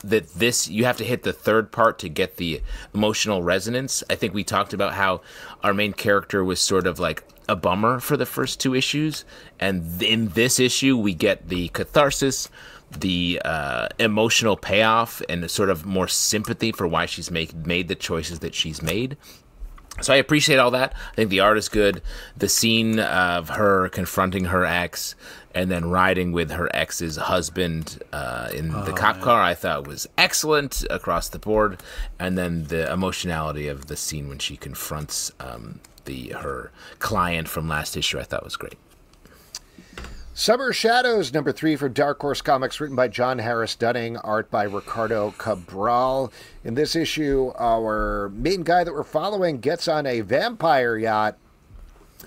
B: this, you have to hit the third part to get the emotional resonance. I think we talked about how our main character was sort of like a bummer for the first 2 issues, and in this issue we get the catharsis, the emotional payoff, and sort of more sympathy for why she's made the choices that she's made. So I appreciate all that. I think the art is good. The scene of her confronting her ex and then riding with her ex's husband in the cop car, I thought was excellent across the board. And then the emotionality of the scene when she confronts her client from last issue, I thought was great.
A: Summer Shadows, number 3 for Dark Horse Comics, written by John Harris Dunning, art by Ricardo Cabral. In this issue, our main guy that we're following gets on a vampire yacht.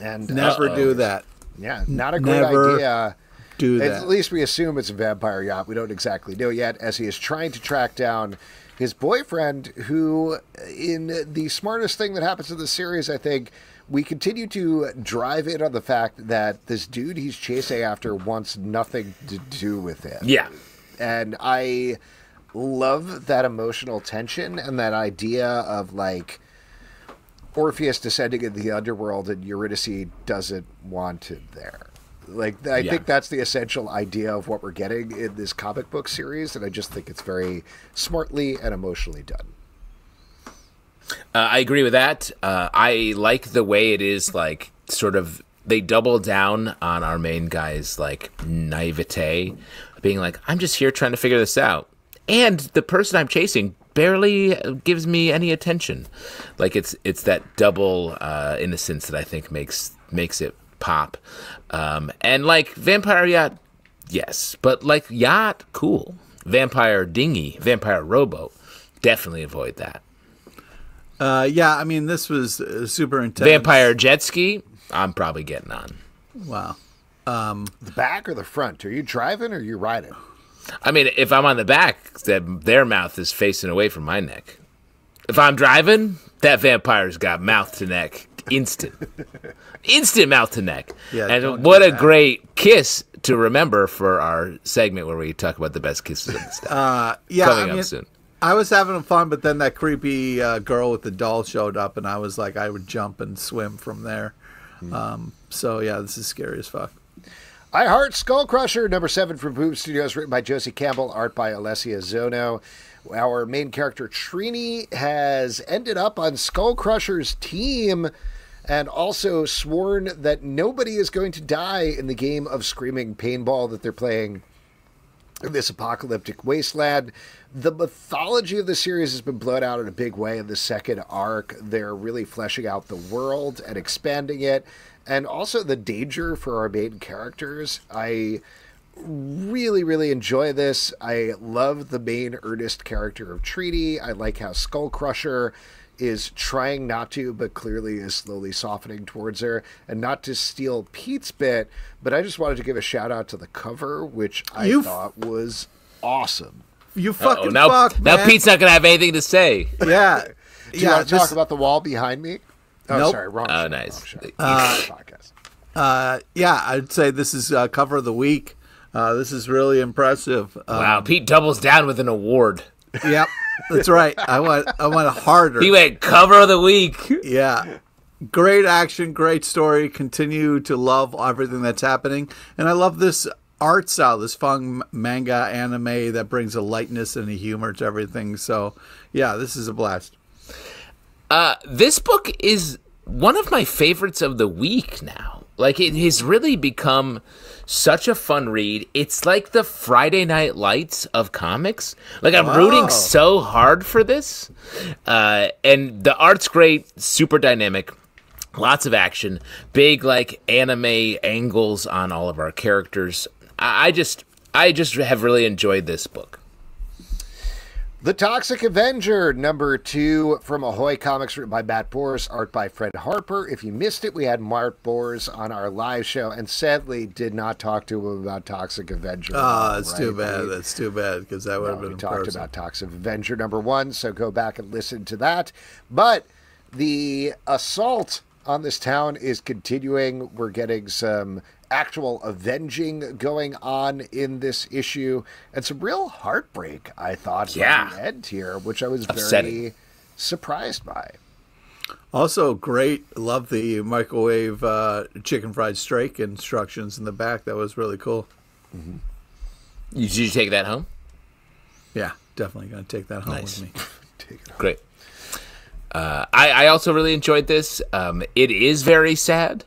A: And
C: never do that.
A: Yeah, not a great idea.
C: Do that.
A: At least we assume it's a vampire yacht. We don't exactly know yet, as he is trying to track down his boyfriend, who, in the smartest thing that happens in the series, I think, we continue to drive in on the fact that this dude he's chasing after wants nothing to do with him.
B: Yeah.
A: And I love that emotional tension and that idea of, like, Orpheus descending into the underworld and Eurydice doesn't want him there. Like, I think that's the essential idea of what we're getting in this comic book series, and I just think it's very smartly and emotionally done.
B: I agree with that. I like the way it is, like, sort of, they double down on our main guy's, like, naivete, being like, I'm just here trying to figure this out. And the person I'm chasing barely gives me any attention. Like it's that double innocence that I think makes it pop. And like Vampire Yacht, yes, but like Yacht, cool. Vampire Dinghy, Vampire Rowboat, definitely avoid that.
C: Yeah, I mean, this was super intense.
B: Vampire Jet Ski, I'm probably getting on.
C: Wow.
A: The back or the front? Are you driving or are you riding?
B: I mean, if I'm on the back, their mouth is facing away from my neck. If I'm driving, that vampire's got mouth to neck. Instant mouth to neck.
C: Yeah,
B: and what a great kiss to remember for our segment where we talk about the best kisses of the stuff.
C: Yeah,
B: Coming up soon.
C: I was having fun, but then that creepy girl with the doll showed up, and I was like, I would jump and swim from there. So, yeah, this is scary as fuck.
A: I Heart Skull Crusher, number 7 from Boom Studios, written by Josie Campbell, art by Alessia Zono. Our main character, Trini, has ended up on Skull Crusher's team and also sworn that nobody is going to die in the game of screaming paintball that they're playing in this apocalyptic wasteland. The mythology of the series has been blown out in a big way in the second arc. They're really fleshing out the world and expanding it, and also the danger for our main characters. I really, really enjoy this. I love the main earnest character of Trini. I like how Skull Crusher is trying not to, but clearly is slowly softening towards her. And not to steal Pete's bit, but I just wanted to give a shout out to the cover, which I thought was awesome.
C: You fucking
B: now
C: man.
B: Pete's not going to have anything to say.
C: Yeah.
A: Do you want to talk about the wall behind me? Oh,
C: nope.
A: Sorry, wrong.
B: Oh, nice.
A: Podcast.
C: Yeah, I'd say this is cover of the week. This is really impressive.
B: Wow, Pete doubles down with an award.
C: Yep, that's right. I went harder.
B: He went cover of the week.
C: Yeah. Great action, great story. Continue to love everything that's happening. And I love this art style, this fun manga anime that brings a lightness and a humor to everything. So, yeah, this is a blast.
B: This book is one of my favorites of the week now. Like, it has really become such a fun read. It's like the Friday Night Lights of comics. Like, I'm rooting so hard for this. And the art's great, super dynamic, lots of action, big, like, anime angles on all of our characters. I just have really enjoyed this book.
A: The Toxic Avenger, number 2 from Ahoy Comics, written by Matt Bors, art by Fred Harper. If you missed it, we had Matt Bors on our live show and sadly did not talk to him about Toxic Avenger.
C: That's too bad. That's too bad because that would have been
A: we talked about Toxic Avenger number 1, so go back and listen to that. But the assault on this town is continuing. We're getting some actual avenging going on in this issue and some real heartbreak, I thought, at the end here, which I was very surprised by.
C: Also great. Love the microwave chicken fried steak instructions in the back. That was really cool.
A: Mm-hmm.
B: Did you take that home?
C: Yeah, definitely going to take that home
B: Nice.
C: with me.
A: Take it home.
B: Great. I also really enjoyed this. It is very sad.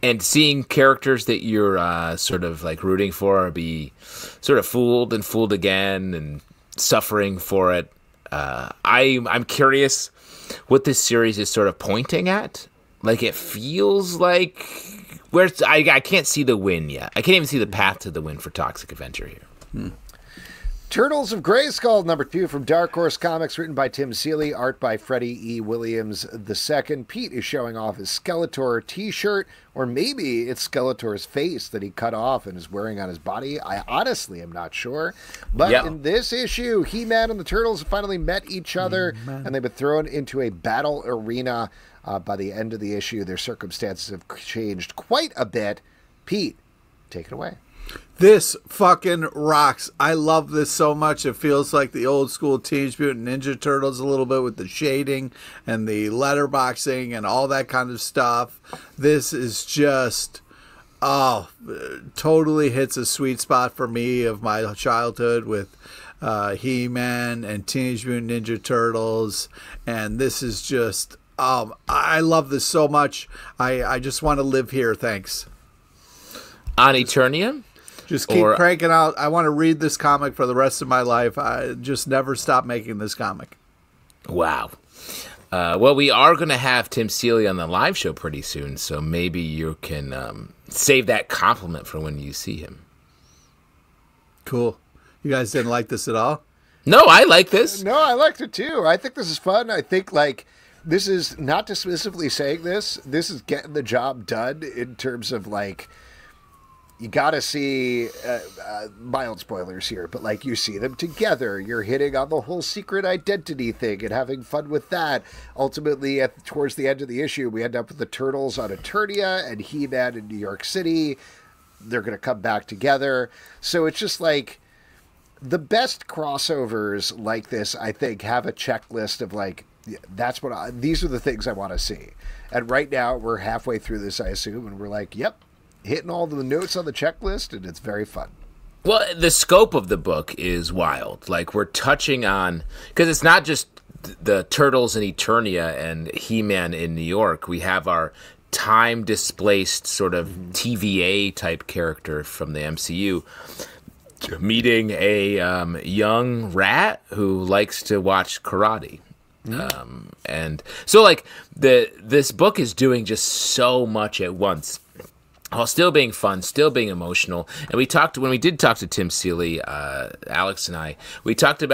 B: And seeing characters that you're sort of like rooting for be sort of fooled and fooled again and suffering for it. I'm curious what this series is sort of pointing at. Like, it feels like I can't see the win yet. I can't even see the path to the win for Toxic Avenger here.
A: Turtles of Grayskull, number 2 from Dark Horse Comics, written by Tim Seeley, art by Freddie E. Williams II. Pete is showing off his Skeletor t-shirt, or maybe it's Skeletor's face that he cut off and is wearing on his body. I honestly am not sure. But in this issue, He-Man and the Turtles have finally met each other, and they've been thrown into a battle arena. By the end of the issue, their circumstances have changed quite a bit. Pete, take it away.
C: This fucking rocks. I love this so much. It feels like the old school Teenage Mutant Ninja Turtles a little bit with the shading and the letterboxing and all that kind of stuff. This is just, totally hits a sweet spot for me of my childhood with He-Man and Teenage Mutant Ninja Turtles. And this is just, I love this so much. I just want to live here. Thanks.
B: On Eternium?
C: Just keep cranking out. I want to read this comic for the rest of my life. I just never stop making this comic.
B: Wow. Well, we are going to have Tim Seeley on the live show pretty soon, so maybe you can save that compliment for when you see him.
C: Cool. You guys didn't like this at all?
B: No, I like this.
A: No, I liked it too. I think this is fun. I think, like, this is not dismissively saying this. This is getting the job done in terms of, like, you got to see mild spoilers here, but like you see them together. You're hitting on the whole secret identity thing and having fun with that. Ultimately, towards the end of the issue, we end up with the Turtles on Eternia and He-Man in New York City. They're going to come back together. So it's just like the best crossovers like this, I think, have a checklist of like, that's what these are the things I want to see. And right now we're halfway through this, I assume, and we're like, yep, hitting all the notes on the checklist, and it's very fun.
B: Well, the scope of the book is wild. Like, we're touching on, because it's not just the Turtles in Eternia and He-Man in New York. We have our time-displaced sort of TVA type character from the MCU meeting a young rat who likes to watch karate. And so, like, this book is doing just so much at once, while still being fun, still being emotional. And when we did talk to Tim Seeley, Alex and I was talking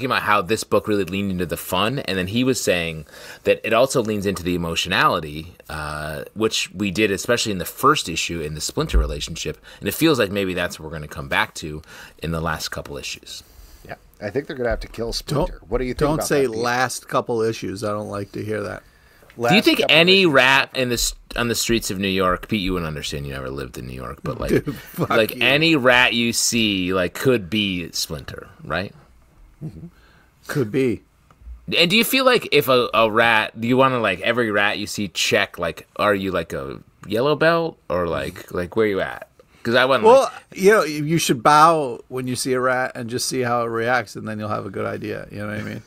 B: about how this book really leaned into the fun, and then he was saying that it also leans into the emotionality, which we did, especially in the first issue in the Splinter relationship. And it feels like maybe that's what we're going to come back to in the last couple issues.
A: Yeah, I think they're going to have to kill Splinter. What do you think about that?
C: Don't say last couple issues. I don't like to hear that.
B: Do you think any rat on the streets of New York, Pete, you wouldn't understand, you never lived in New York, but like,
C: Dude, like you.
B: Any rat you see, like, could be Splinter, right?
C: Mm-hmm. Could be.
B: And do you feel like if a rat, do you want to, like, every rat you see check, like, are you like a yellow belt or like where you at? Because I wouldn't.
C: Well, you should bow when you see a rat and just see how it reacts, and then you'll have a good idea. You know what I mean?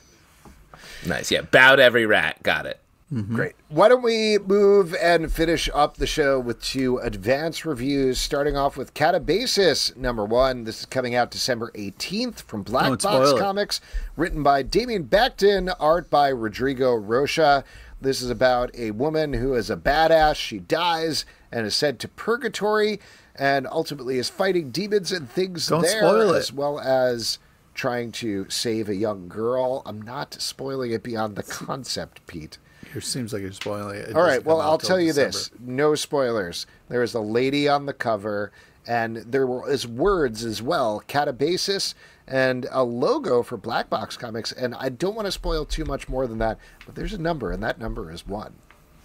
B: Nice, yeah. Bow to every rat. Got it.
C: Mm-hmm.
A: Great. Why don't we move and finish up the show with 2 advance reviews, starting off with Catabasis #1. This is coming out December 18th from Black Box Comics, written by Damian Becton, art by Rodrigo Rocha. This is about a woman who is a badass. She dies and is sent to purgatory and ultimately is fighting demons and things as well as trying to save a young girl. I'm not spoiling it beyond the concept, Pete.
C: It seems like you're spoiling it.
A: All right, well, I'll tell you this. No spoilers. There is a lady on the cover, and there is words as well, Catabasis, and a logo for Black Box Comics, and I don't want to spoil too much more than that, but there's a number, and that number is 1.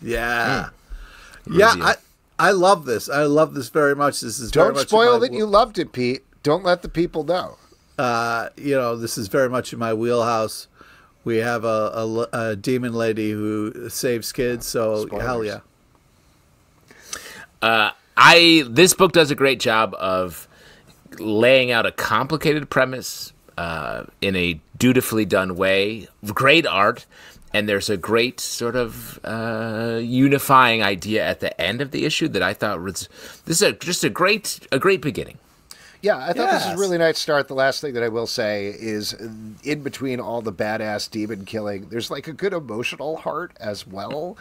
C: Yeah. Yeah, I love this. I love this very much. This is
A: Don't spoil that you loved it, Pete. Don't let the people know.
C: This is very much in my wheelhouse. We have a demon lady who saves kids, so spoilers. Hell yeah.
B: This book does a great job of laying out a complicated premise in a dutifully done way. Great art, and there's a great sort of unifying idea at the end of the issue that I thought was just a great beginning.
A: Yeah, I thought this was a really nice start. The last thing that I will say is in between all the badass demon killing, there's like a good emotional heart as well,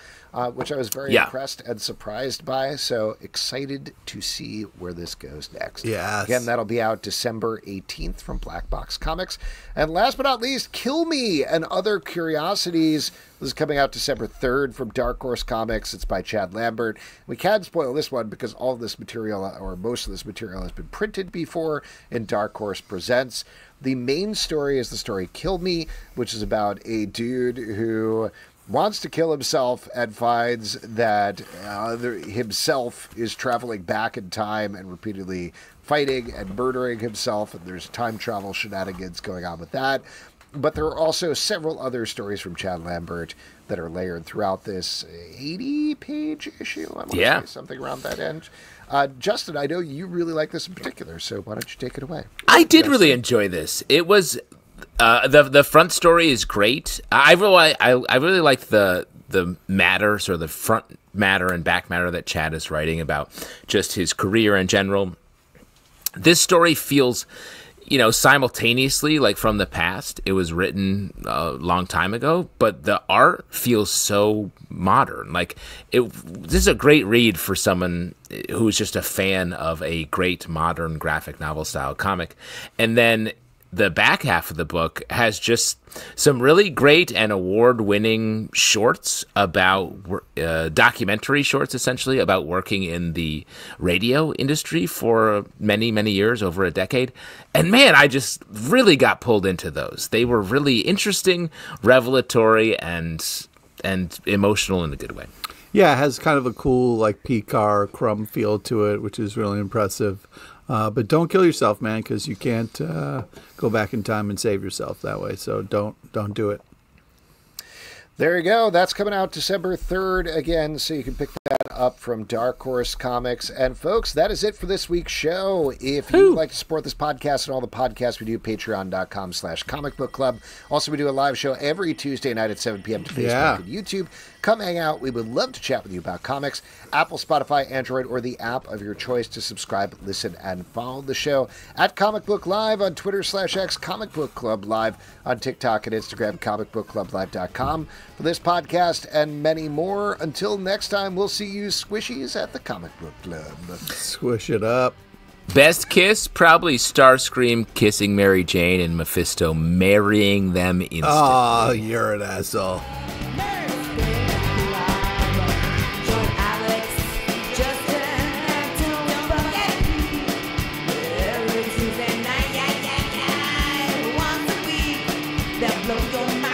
A: which I was very impressed and surprised by. So excited to see where this goes next.
C: Yes.
A: Again, that'll be out December 18th from Black Box Comics. And last but not least, Kill Me and Other Curiosities. This is coming out December 3rd from Dark Horse Comics. It's by Chad Lambert. We can't spoil this one because all of this material, or most of this material, has been printed before in Dark Horse Presents. The main story is the story Kill Me, which is about a dude who wants to kill himself and finds that himself is traveling back in time and repeatedly fighting and murdering himself, and there's time travel shenanigans going on with that. But there are also several other stories from Chad Lambert that are layered throughout this 80-page issue. I want to say something around that end. Justin, I know you really like this in particular, so why don't you take it away?
B: I did really enjoy this. It was the front story is great. I really liked the matter, sort of the front matter and back matter that Chad is writing about just his career in general. This story feels, simultaneously like from the past. It was written a long time ago, but the art feels so modern. This is a great read for someone who's just a fan of a great modern graphic novel style comic. And then the back half of the book has just some really great and award-winning shorts about documentary shorts, essentially, about working in the radio industry for many, many years, over a decade. And man, I just really got pulled into those. They were really interesting, revelatory, and emotional in a good way.
C: Yeah, it has kind of a cool, like, P-car crumb feel to it, which is really impressive. But don't kill yourself, man, because you can't go back in time and save yourself that way. So don't do it.
A: There you go. That's coming out December 3rd again, so you can pick that up from Dark Horse Comics. And folks, that is it for this week's show. If you'd like to support this podcast and all the podcasts we do, patreon.com/comicbookclub. Also, we do a live show every Tuesday night at 7 p.m. to Facebook and YouTube. Come hang out. We would love to chat with you about comics. Apple, Spotify, Android, or the app of your choice to subscribe, listen, and follow the show at Comic Book Live on Twitter/X, Comic Book Club Live on TikTok and Instagram, comicbookclublive.com. For this podcast and many more, until next time, we'll see you squishies at the Comic Book Club.
C: Squish it up.
B: Best kiss? Probably Starscream kissing Mary Jane and Mephisto marrying them instantly.
C: Oh, you're an asshole.
D: Blow your mind.